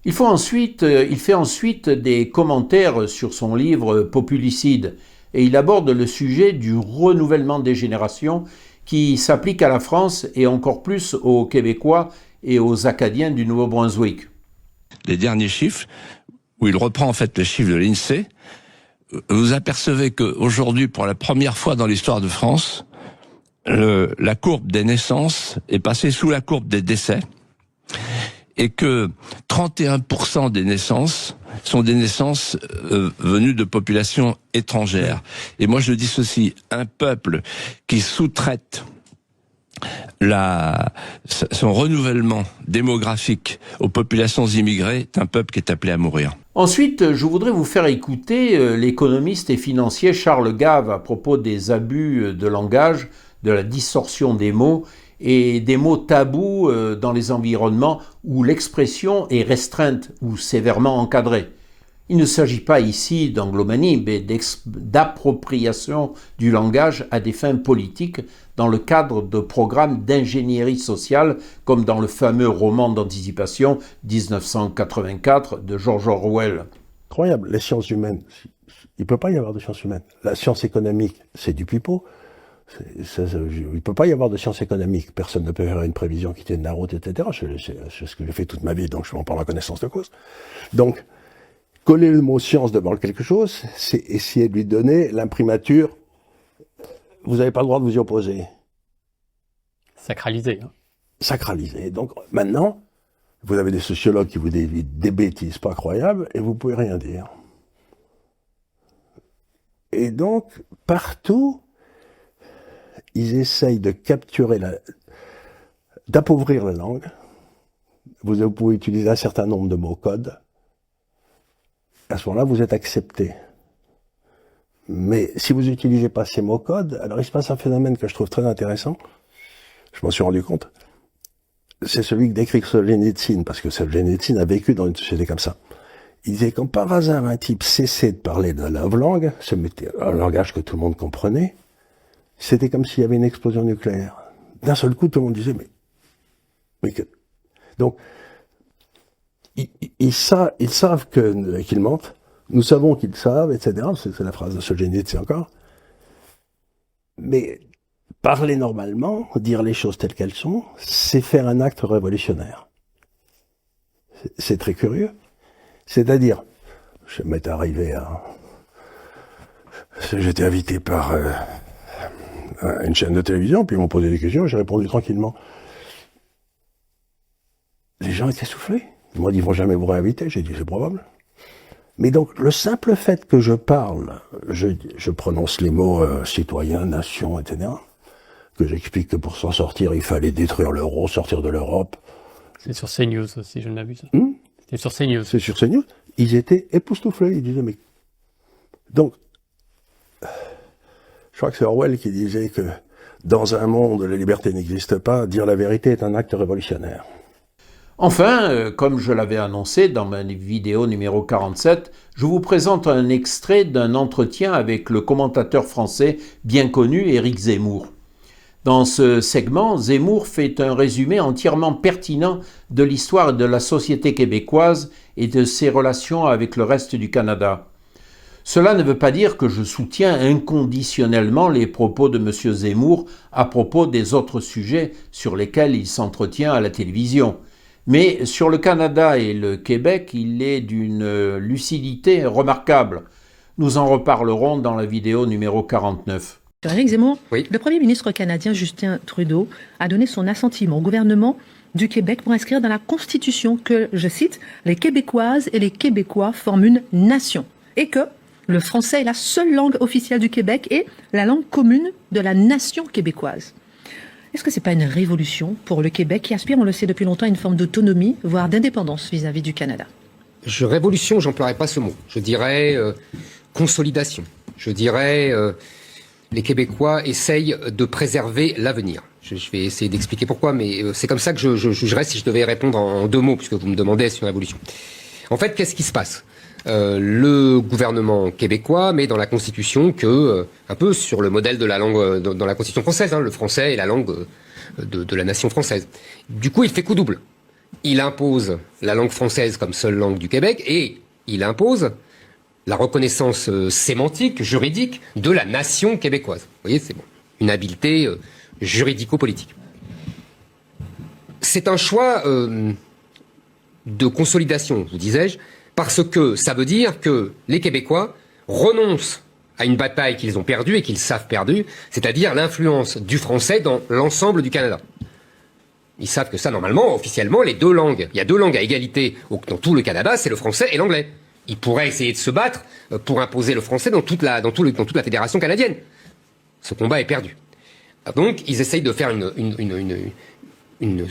Il fait ensuite des commentaires sur son livre Populicide, et il aborde le sujet du renouvellement des générations qui s'applique à la France et encore plus aux Québécois et aux Acadiens du Nouveau-Brunswick. Les derniers chiffres, où il reprend en fait les chiffres de l'INSEE, vous apercevez qu'aujourd'hui, pour la première fois dans l'histoire de France, la courbe des naissances est passée sous la courbe des décès, et que 31% des naissances sont des naissances venues de populations étrangères. Et moi je dis ceci, un peuple qui sous-traite son renouvellement démographique aux populations immigrées est un peuple qui est appelé à mourir. Ensuite, je voudrais vous faire écouter l'économiste et financier Charles Gave à propos des abus de langage, de la distorsion des mots et des mots tabous dans les environnements où l'expression est restreinte ou sévèrement encadrée. Il ne s'agit pas ici d'anglomanie, mais d'appropriation du langage à des fins politiques dans le cadre de programmes d'ingénierie sociale, comme dans le fameux roman d'anticipation 1984 de George Orwell. Incroyable, les sciences humaines, il ne peut pas y avoir de sciences humaines. La science économique, c'est du pipeau. Il ne peut pas y avoir de sciences économiques. Personne ne peut faire une prévision qui tienne la route, etc. C'est ce que j'ai fait toute ma vie, donc je m'en parle en connaissance de cause. Donc, coller le mot science devant quelque chose, c'est essayer de lui donner l'imprimature. Vous n'avez pas le droit de vous y opposer. Sacralisé. Hein. Sacralisé. Donc maintenant, vous avez des sociologues qui vous disent des bêtises pas croyables et vous pouvez rien dire. Et donc, partout, ils essayent de capturer d'appauvrir la langue. Vous pouvez utiliser un certain nombre de mots codes. À ce moment-là, vous êtes accepté. Mais si vous n'utilisez pas ces mots codes, alors il se passe un phénomène que je trouve très intéressant. Je m'en suis rendu compte. C'est celui que décrit Solzhenitsyn, parce que Solzhenitsyn a vécu dans une société comme ça. Il disait, quand par hasard un type cessait de parler de la langue, se mettait un langage que tout le monde comprenait, c'était comme s'il y avait une explosion nucléaire. D'un seul coup, tout le monde disait, mais que... Donc, ils savent qu'ils mentent, nous savons qu'ils savent, etc. C'est la phrase de Solzhenitsyn encore. Mais parler normalement, dire les choses telles qu'elles sont, c'est faire un acte révolutionnaire. C'est très curieux. C'est-à-dire, je m'étais arrivé à... J'étais invité par une chaîne de télévision, puis ils m'ont posé des questions, j'ai répondu tranquillement. Les gens étaient soufflés. Ils m'ont dit, ils vont jamais vous réinviter. J'ai dit, c'est probable. Mais donc, le simple fait que je parle, je prononce les mots citoyen, nation, etc., que j'explique que pour s'en sortir, il fallait détruire l'euro, sortir de l'Europe. C'est sur CNews aussi, je ne l'abuse. C'était sur CNews. C'est sur CNews. Ils étaient époustouflés. Ils disaient, mais... Donc, je crois que c'est Orwell qui disait que dans un monde où la liberté n'existe pas, dire la vérité est un acte révolutionnaire. Enfin, comme je l'avais annoncé dans ma vidéo numéro 47, je vous présente un extrait d'un entretien avec le commentateur français bien connu Éric Zemmour. Dans ce segment, Zemmour fait un résumé entièrement pertinent de l'histoire de la société québécoise et de ses relations avec le reste du Canada. Cela ne veut pas dire que je soutiens inconditionnellement les propos de M. Zemmour à propos des autres sujets sur lesquels il s'entretient à la télévision. Mais sur le Canada et le Québec, il est d'une lucidité remarquable. Nous en reparlerons dans la vidéo numéro 49. Éric Zemmour, oui. Le Premier ministre canadien Justin Trudeau a donné son assentiment au gouvernement du Québec pour inscrire dans la Constitution que, je cite, « les Québécoises et les Québécois forment une nation » et que le français est la seule langue officielle du Québec et la langue commune de la nation québécoise. Est-ce que ce n'est pas une révolution pour le Québec qui aspire, on le sait depuis longtemps, à une forme d'autonomie, voire d'indépendance vis-à-vis du Canada? Révolution, j'emploierais pas ce mot. Je dirais consolidation. Je dirais les Québécois essayent de préserver l'avenir. Je vais essayer d'expliquer pourquoi, mais c'est comme ça que je jugerais si je devais répondre en deux mots, puisque vous me demandez sur une révolution. En fait, qu'est-ce qui se passe? Le gouvernement québécois met dans la Constitution que, un peu sur le modèle de la langue dans la Constitution française, le français est la langue de la nation française. Du coup, il fait coup double. Il impose la langue française comme seule langue du Québec et il impose la reconnaissance sémantique, juridique de la nation québécoise. Vous voyez, c'est bon. Une habileté juridico-politique. C'est un choix de consolidation, vous disais-je, parce que ça veut dire que les Québécois renoncent à une bataille qu'ils ont perdue et qu'ils savent perdue, c'est-à-dire l'influence du français dans l'ensemble du Canada. Ils savent que ça, normalement, officiellement, il y a 2 langues à égalité dans tout le Canada, c'est le français et l'anglais. Ils pourraient essayer de se battre pour imposer le français dans toute la fédération canadienne. Ce combat est perdu. Donc, ils essayent de faire une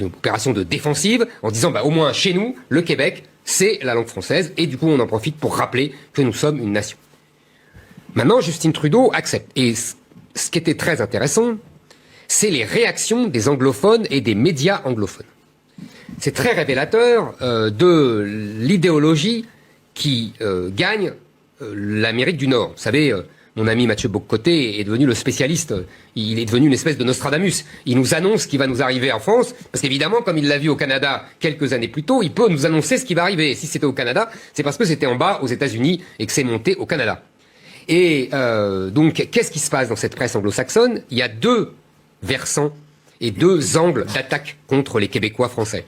opération de défensive en disant, au moins chez nous, le Québec, c'est la langue française, et du coup, on en profite pour rappeler que nous sommes une nation. Maintenant, Justin Trudeau accepte. Et ce qui était très intéressant, c'est les réactions des anglophones et des médias anglophones. C'est très révélateur de l'idéologie qui gagne l'Amérique du Nord. Vous savez, mon ami Mathieu Bock-Côté est devenu le spécialiste, il est devenu une espèce de Nostradamus. Il nous annonce ce qui va nous arriver en France, parce qu'évidemment, comme il l'a vu au Canada quelques années plus tôt, il peut nous annoncer ce qui va arriver. Et si c'était au Canada, c'est parce que c'était en bas aux États-Unis et que c'est monté au Canada. Et donc, qu'est-ce qui se passe dans cette presse anglo-saxonne? Il y a 2 versants et 2 angles d'attaque contre les Québécois français.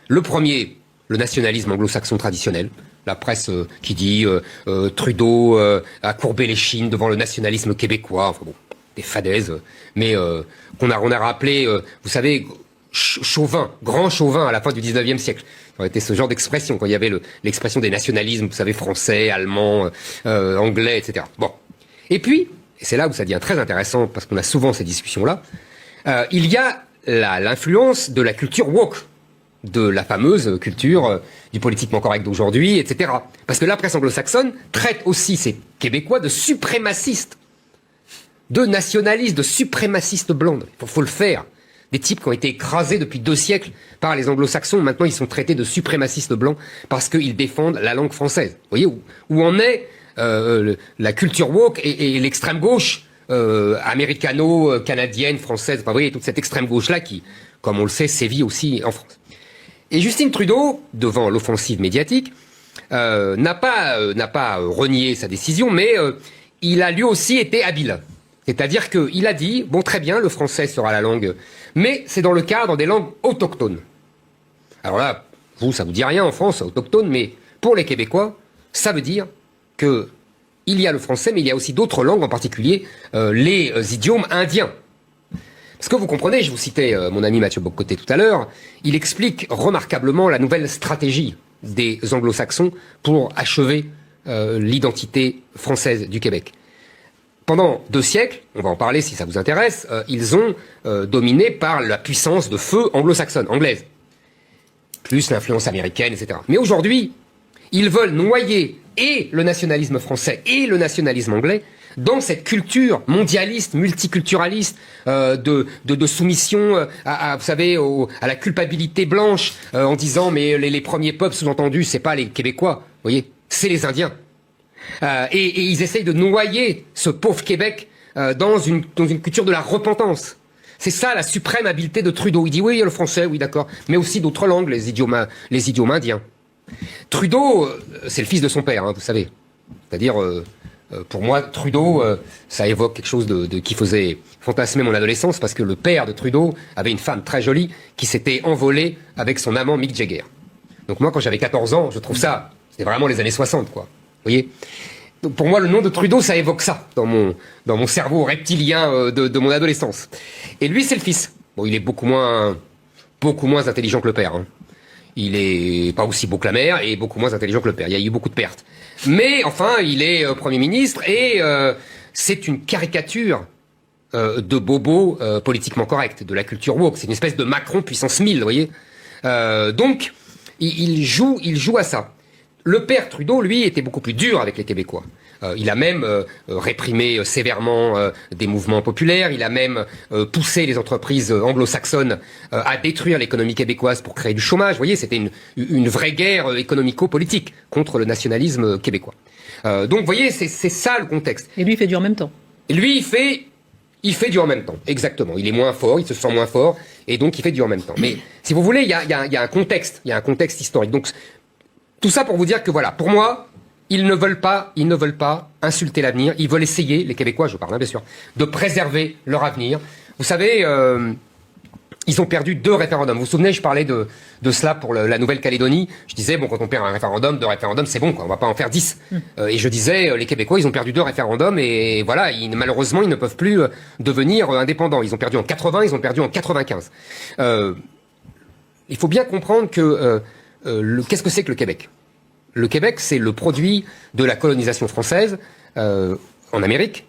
Le premier, le nationalisme anglo-saxon traditionnel. La presse qui dit Trudeau a courbé les chines devant le nationalisme québécois. Enfin bon, des fadaises, mais qu'on a rappelé, vous savez, Chauvin, grand Chauvin à la fin du 19e siècle. Ça aurait été ce genre d'expression, quand il y avait l'expression des nationalismes, vous savez, français, allemand, anglais, etc. Bon. Et puis, et c'est là où ça devient très intéressant, parce qu'on a souvent ces discussions-là, il y a l'influence de la culture woke, de la fameuse culture du politiquement correct d'aujourd'hui, etc. Parce que la presse anglo-saxonne traite aussi ces Québécois de suprémacistes, de nationalistes, de suprémacistes blancs. Il faut le faire. Des types qui ont été écrasés depuis 2 siècles par les anglo-saxons, maintenant ils sont traités de suprémacistes blancs parce qu'ils défendent la langue française. Vous voyez où en est la culture woke et l'extrême gauche américano-canadienne, française, enfin, vous voyez, toute cette extrême gauche-là qui, comme on le sait, sévit aussi en France. Et Justin Trudeau, devant l'offensive médiatique, n'a pas renié sa décision, mais il a lui aussi été habile. C'est-à-dire qu'il a dit, bon, très bien, le français sera la langue, mais c'est dans le cadre des langues autochtones. Alors là, ça vous dit rien en France, autochtone, mais pour les Québécois, ça veut dire que il y a le français, mais il y a aussi d'autres langues, en particulier les idiomes indiens. Parce que vous comprenez, je vous citais mon ami Mathieu Bock-Côté tout à l'heure, il explique remarquablement la nouvelle stratégie des anglo-saxons pour achever l'identité française du Québec. Pendant 2 siècles, on va en parler si ça vous intéresse, ils ont dominé par la puissance de feu anglo-saxonne, anglaise, plus l'influence américaine, etc. Mais aujourd'hui, ils veulent noyer et le nationalisme français et le nationalisme anglais dans cette culture mondialiste, multiculturaliste, de soumission à vous savez, à la culpabilité blanche, en disant mais les premiers peuples sous-entendus, c'est pas les Québécois, vous voyez, c'est les Indiens. Et ils essayent de noyer ce pauvre Québec dans une culture de la repentance. C'est ça la suprême habileté de Trudeau. Il dit oui, le français, oui d'accord, mais aussi d'autres langues, les idiomes indiens. Trudeau, c'est le fils de son père, hein, vous savez. C'est-à-dire, pour moi, Trudeau, ça évoque quelque chose qui faisait fantasmer mon adolescence, parce que le père de Trudeau avait une femme très jolie qui s'était envolée avec son amant Mick Jagger. Donc moi, quand j'avais 14 ans, je trouve ça, c'était vraiment les années 60, quoi. Vous voyez ? Donc pour moi, le nom de Trudeau, ça évoque ça dans mon cerveau reptilien de mon adolescence. Et lui, c'est le fils. Bon, il est beaucoup moins intelligent que le père. Hein. Il est pas aussi beau que la mère et beaucoup moins intelligent que le père. Il y a eu beaucoup de pertes. Mais enfin, il est Premier ministre et c'est une caricature de bobo politiquement correct, de la culture woke. C'est une espèce de Macron puissance 1000, vous voyez. Donc, il joue à ça. Le père Trudeau, lui, était beaucoup plus dur avec les Québécois. Il a même réprimé sévèrement des mouvements populaires. Il a même poussé les entreprises anglo-saxonnes à détruire l'économie québécoise pour créer du chômage. Vous voyez, c'était une vraie guerre économico-politique contre le nationalisme québécois. Donc, vous voyez, c'est ça le contexte. Et lui, il fait du en même temps. Et lui, il fait du en même temps, exactement. Il est moins fort, il se sent moins fort, et donc il fait du en même temps. Mais si vous voulez, il y a un contexte historique. Donc, tout ça pour vous dire que voilà, pour moi, ils ne veulent pas insulter l'avenir. Ils veulent essayer, les Québécois, je parle, hein, bien sûr, de préserver leur avenir Vous savez, ils ont perdu 2 référendums. Vous vous souvenez, je parlais de cela pour la Nouvelle-Calédonie. Je disais, bon, quand on perd un référendum, 2 référendums, c'est bon, quoi. On va pas en faire 10. Et je disais, les Québécois, ils ont perdu 2 référendums et voilà, malheureusement, ils ne peuvent plus devenir indépendants. Ils ont perdu en 80, ils ont perdu en 95. Il faut bien comprendre que qu'est-ce que c'est que le Québec? Le Québec, c'est le produit de la colonisation française en Amérique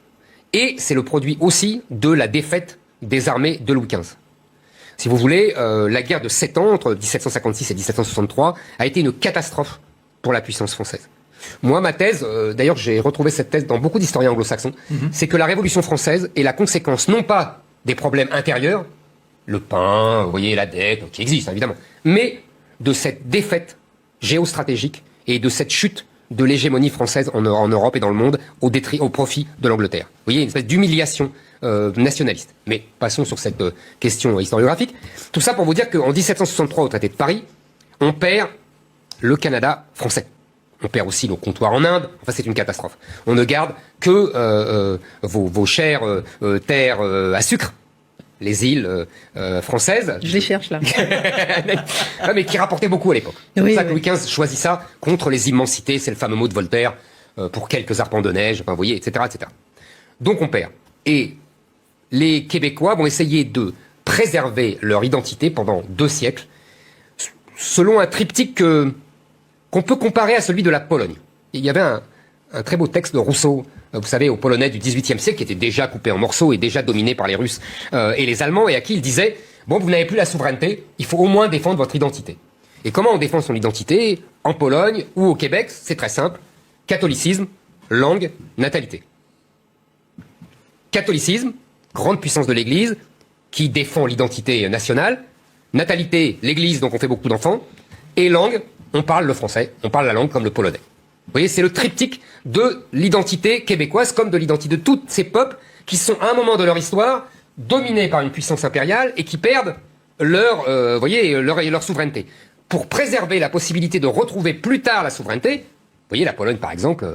et c'est le produit aussi de la défaite des armées de Louis XV. Si vous voulez, la guerre de 7 ans, entre 1756 et 1763, a été une catastrophe pour la puissance française. Moi, ma thèse, d'ailleurs j'ai retrouvé cette thèse dans beaucoup d'historiens anglo-saxons, c'est que la Révolution française est la conséquence non pas des problèmes intérieurs, le pain, vous voyez, la dette, qui existe évidemment, mais de cette défaite géostratégique et de cette chute de l'hégémonie française en Europe et dans le monde au profit de l'Angleterre. Vous voyez, une espèce d'humiliation nationaliste. Mais passons sur cette question historiographique. Tout ça pour vous dire qu'en 1763, au traité de Paris, on perd le Canada français. On perd aussi nos comptoirs en Inde. Enfin, c'est une catastrophe. On ne garde que vos chères terres à sucre, les îles françaises. Je les cherche là. Mais qui rapportaient beaucoup à l'époque. C'est pour ça que Louis XV choisit ça contre les immensités. C'est le fameux mot de Voltaire pour quelques arpents de neige. Enfin, vous voyez, etc., etc. Donc on perd. Et les Québécois vont essayer de préserver leur identité pendant 2 siècles, selon un triptyque qu'on peut comparer à celui de la Pologne. Il y avait un très beau texte de Rousseau, vous savez, aux Polonais du XVIIIe siècle, qui était déjà coupé en morceaux et déjà dominé par les Russes et les Allemands, et à qui il disait « Bon, vous n'avez plus la souveraineté, il faut au moins défendre votre identité. » Et comment on défend son identité en Pologne ou au Québec? C'est très simple. Catholicisme, langue, natalité. Catholicisme, grande puissance de l'Église, qui défend l'identité nationale. Natalité, l'Église, donc on fait beaucoup d'enfants. Et langue, on parle le français, on parle la langue comme le polonais. Vous voyez, c'est le triptyque de l'identité québécoise comme de l'identité de tous ces peuples qui sont à un moment de leur histoire dominés par une puissance impériale et qui perdent leur souveraineté. Pour préserver la possibilité de retrouver plus tard la souveraineté, vous voyez la Pologne par exemple,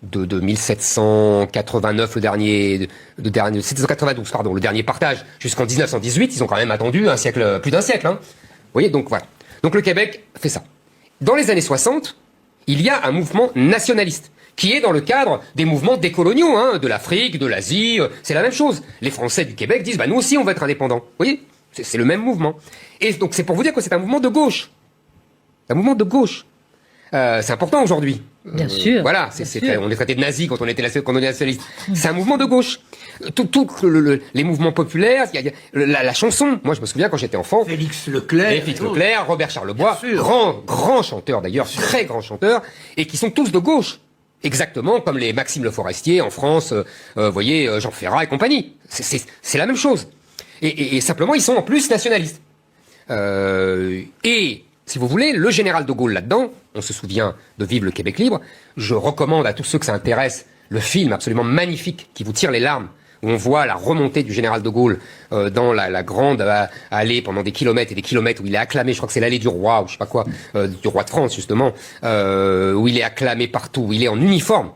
de 1789, le dernier 1792, pardon, le dernier partage, jusqu'en 1918, ils ont quand même attendu plus d'un siècle. Hein. Vous voyez, donc voilà. Donc le Québec fait ça. Dans les années 60, il y a un mouvement nationaliste qui est dans le cadre des mouvements décoloniaux, hein, de l'Afrique, de l'Asie, c'est la même chose. Les Français du Québec disent, nous aussi on va être indépendants. Vous voyez, c'est le même mouvement. Et donc c'est pour vous dire que c'est un mouvement de gauche. Un mouvement de gauche. C'est important aujourd'hui. Bien sûr. Voilà, on est traité de nazis quand on est nationaliste. C'est un mouvement de gauche. Les mouvements populaires, il y a la chanson. Moi, je me souviens quand j'étais enfant. Félix Leclerc, Robert Charlebois, grand chanteur d'ailleurs, très grand chanteur, et qui sont tous de gauche. Exactement comme les Maxime Le Forestier en France, vous voyez, Jean Ferrat et compagnie. C'est la même chose. Et simplement, ils sont en plus nationalistes. Et si vous voulez, le général de Gaulle là-dedans, on se souvient de Vive le Québec libre, je recommande à tous ceux que ça intéresse le film absolument magnifique qui vous tire les larmes, où on voit la remontée du général de Gaulle dans la grande allée pendant des kilomètres et des kilomètres, où il est acclamé, je crois que c'est l'allée du roi, ou je sais pas quoi, du roi de France justement, où il est acclamé partout, où il est en uniforme.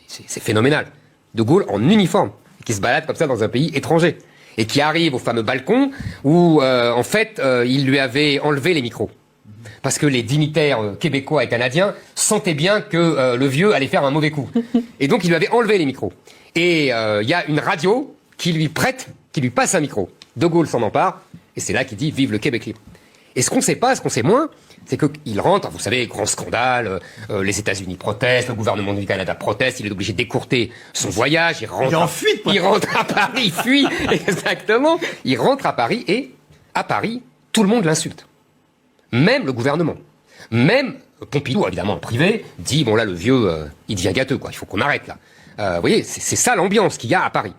C'est phénoménal. De Gaulle en uniforme, qui se balade comme ça dans un pays étranger. Et qui arrive au fameux balcon où, en fait, il lui avait enlevé les micros. Parce que les dignitaires québécois et canadiens sentaient bien que le vieux allait faire un mauvais coup. Et donc, il lui avait enlevé les micros. Et il y a une radio qui lui passe un micro. De Gaulle s'en empare, et c'est là qu'il dit « Vive le Québec libre ». Et ce qu'on ne sait pas, ce qu'on sait moins, c'est qu'il rentre, vous savez, grand scandale, les États-Unis protestent, le gouvernement du Canada proteste, il est obligé d'écourter son voyage, il rentre à Paris, il fuit, exactement, il rentre à Paris, et à Paris, tout le monde l'insulte. Même le gouvernement. Même Pompidou, évidemment, en privé, dit, bon là, le vieux, il devient gâteux, quoi, il faut qu'on arrête, là. Vous voyez, c'est ça l'ambiance qu'il y a à Paris.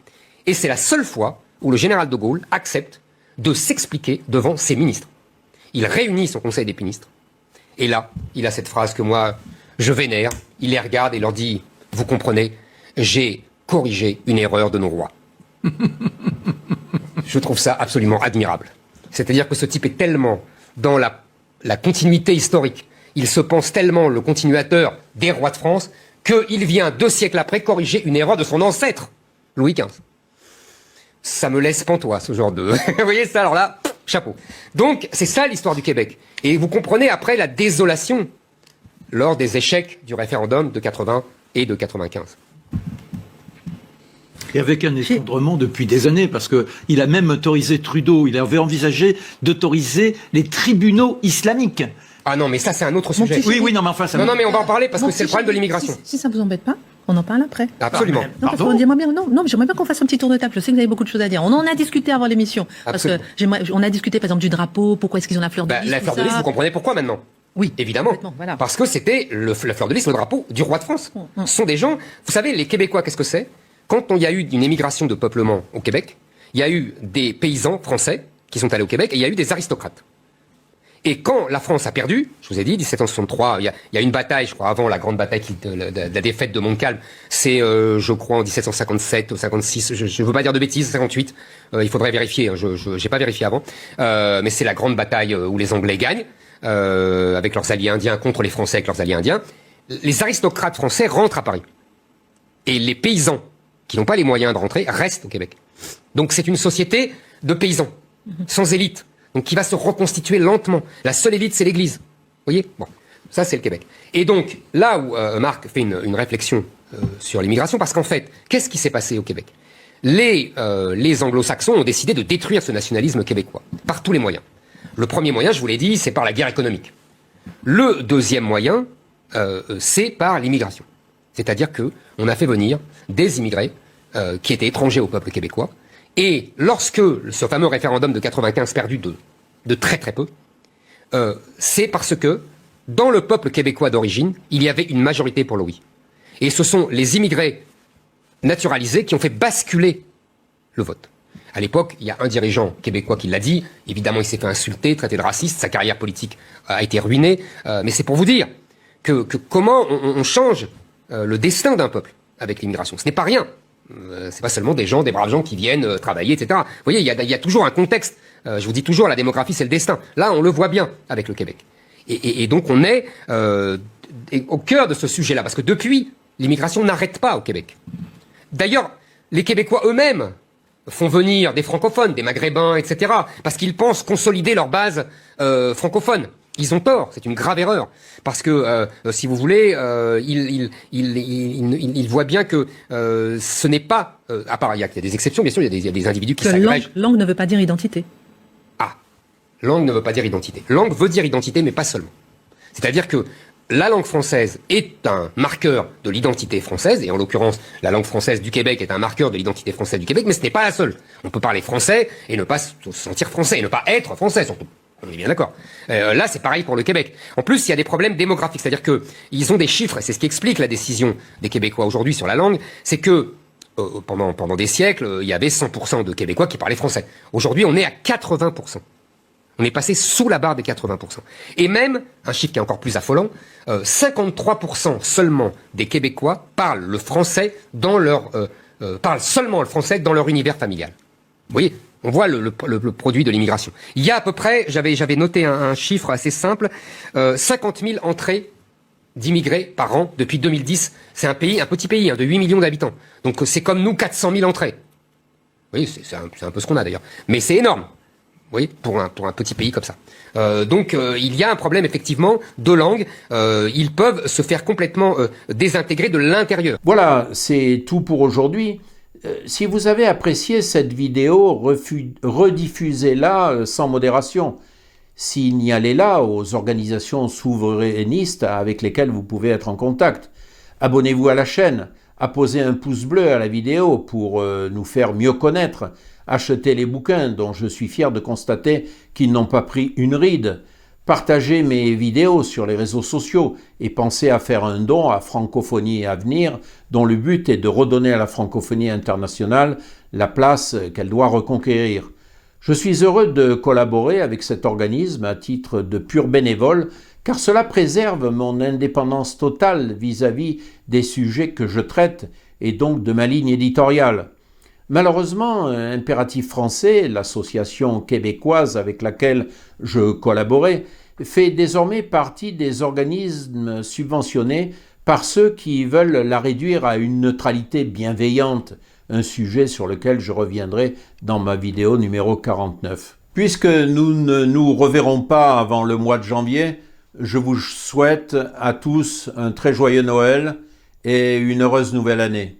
Et c'est la seule fois où le général de Gaulle accepte de s'expliquer devant ses ministres. Il réunit son conseil des ministres. Et là, il a cette phrase que moi, je vénère. Il les regarde et leur dit, vous comprenez, j'ai corrigé une erreur de nos rois. Je trouve ça absolument admirable. C'est-à-dire que ce type est tellement dans la continuité historique, il se pense tellement le continuateur des rois de France, qu'il vient 2 siècles après corriger une erreur de son ancêtre, Louis XV. ça me laisse pantois, ce genre de... Vous voyez ça, alors là, chapeau. Donc, c'est ça l'histoire du Québec. Et vous comprenez après la désolation lors des échecs du référendum de 80 et de 95. Et avec un effondrement depuis des années, parce que il a même autorisé Trudeau, il avait envisagé d'autoriser les tribunaux islamiques. Ah non, mais ça, c'est un autre sujet. Oui, non, mais enfin, ça... Non, mais on va en parler parce que c'est le problème de l'immigration. Si ça vous embête pas, on en parle après. Absolument. Non, parce qu'on j'aimerais bien, non, mais j'aimerais bien qu'on fasse un petit tour de table. Je sais que vous avez beaucoup de choses à dire. On en a discuté avant l'émission. Parce que on a discuté, par exemple, du drapeau. Pourquoi est-ce qu'ils ont la fleur de lys? La fleur de lys, vous comprenez pourquoi maintenant? Oui. Évidemment. Voilà. Parce que c'était la fleur de lys, le drapeau du roi de France. Ce sont des gens, vous savez, les Québécois, qu'est-ce que c'est? Quand il y a eu une émigration de peuplement au Québec, il y a eu des paysans français qui sont allés au Québec et il y a eu des aristocrates. Et quand la France a perdu, je vous ai dit, 1763, il y a une bataille, je crois, avant la grande bataille de la défaite de Montcalm, c'est, je crois, en 1757 ou 56, je ne veux pas dire de bêtises, 58, il faudrait vérifier, hein, je n'ai pas vérifié avant, mais c'est la grande bataille où les Anglais gagnent, avec leurs alliés indiens contre les Français avec leurs alliés indiens. Les aristocrates français rentrent à Paris. Et les paysans, qui n'ont pas les moyens de rentrer, restent au Québec. Donc c'est une société de paysans, sans élite. Donc qui va se reconstituer lentement. La seule élite, c'est l'Église. Vous voyez? Bon, ça c'est le Québec. Et donc, là où Marc fait une réflexion sur l'immigration, parce qu'en fait, qu'est-ce qui s'est passé au Québec? Les anglo-saxons ont décidé de détruire ce nationalisme québécois, par tous les moyens. Le premier moyen, je vous l'ai dit, c'est par la guerre économique. Le deuxième moyen, c'est par l'immigration. C'est-à-dire qu'on a fait venir des immigrés qui étaient étrangers au peuple québécois. Et lorsque ce fameux référendum de 95 perdu de très très peu, c'est parce que dans le peuple québécois d'origine, il y avait une majorité pour le oui. Et ce sont les immigrés naturalisés qui ont fait basculer le vote. À l'époque, il y a un dirigeant québécois qui l'a dit. Évidemment, il s'est fait insulter, traiter de raciste. Sa carrière politique a été ruinée. Mais c'est pour vous dire que comment on change le destin d'un peuple avec l'immigration. Ce n'est pas rien. C'est pas seulement des braves gens qui viennent travailler, etc. Vous voyez, il y a toujours un contexte. Je vous dis toujours, la démographie, c'est le destin. Là, on le voit bien avec le Québec. Et donc, on est au cœur de ce sujet-là, parce que depuis, l'immigration n'arrête pas au Québec. D'ailleurs, les Québécois eux-mêmes font venir des francophones, des maghrébins, etc., parce qu'ils pensent consolider leur base francophone. Ils ont tort, c'est une grave erreur, parce que si vous voulez, ils voient bien que ce n'est pas, à part il y a des exceptions, bien sûr, il y a des individus qui s'agrègent. Langue ne veut pas dire identité. Ah, langue ne veut pas dire identité. Langue veut dire identité, mais pas seulement. C'est-à-dire que la langue française est un marqueur de l'identité française, et en l'occurrence, la langue française du Québec est un marqueur de l'identité française du Québec, mais ce n'est pas la seule. On peut parler français et ne pas se sentir français, et ne pas être français surtout. On est bien d'accord. Là, c'est pareil pour le Québec. En plus, il y a des problèmes démographiques, c'est-à-dire que ils ont des chiffres, et c'est ce qui explique la décision des Québécois aujourd'hui sur la langue, c'est que pendant des siècles, il y avait 100% de Québécois qui parlaient français. Aujourd'hui, on est à 80%. On est passé sous la barre des 80%. Et même, un chiffre qui est encore plus affolant, 53% seulement des Québécois parlent le français parlent seulement le français dans leur univers familial. Vous voyez? On voit le produit de l'immigration. Il y a à peu près, j'avais noté un chiffre assez simple, 50 000 entrées d'immigrés par an depuis 2010. C'est un petit pays de 8 millions d'habitants. Donc c'est comme nous, 400 000 entrées. Oui, c'est un peu ce qu'on a d'ailleurs. Mais c'est énorme, vous voyez, pour un petit pays comme ça. Donc il y a un problème effectivement de langue. Ils peuvent se faire complètement désintégrer de l'intérieur. Voilà, c'est tout pour aujourd'hui. Si vous avez apprécié cette vidéo, rediffusez-la sans modération. Signalez-la aux organisations souverainistes avec lesquelles vous pouvez être en contact. Abonnez-vous à la chaîne, apposez un pouce bleu à la vidéo pour nous faire mieux connaître. Achetez les bouquins dont je suis fier de constater qu'ils n'ont pas pris une ride. Partagez mes vidéos sur les réseaux sociaux et pensez à faire un don à Francophonie et Avenir, dont le but est de redonner à la francophonie internationale la place qu'elle doit reconquérir. Je suis heureux de collaborer avec cet organisme à titre de pur bénévole, car cela préserve mon indépendance totale vis-à-vis des sujets que je traite et donc de ma ligne éditoriale. Malheureusement, Impératif Français, l'association québécoise avec laquelle je collaborais, fait désormais partie des organismes subventionnés par ceux qui veulent la réduire à une neutralité bienveillante un sujet sur lequel je reviendrai dans ma vidéo numéro 49. Puisque nous ne nous reverrons pas avant le mois de janvier, je vous souhaite à tous un très joyeux Noël et une heureuse nouvelle année.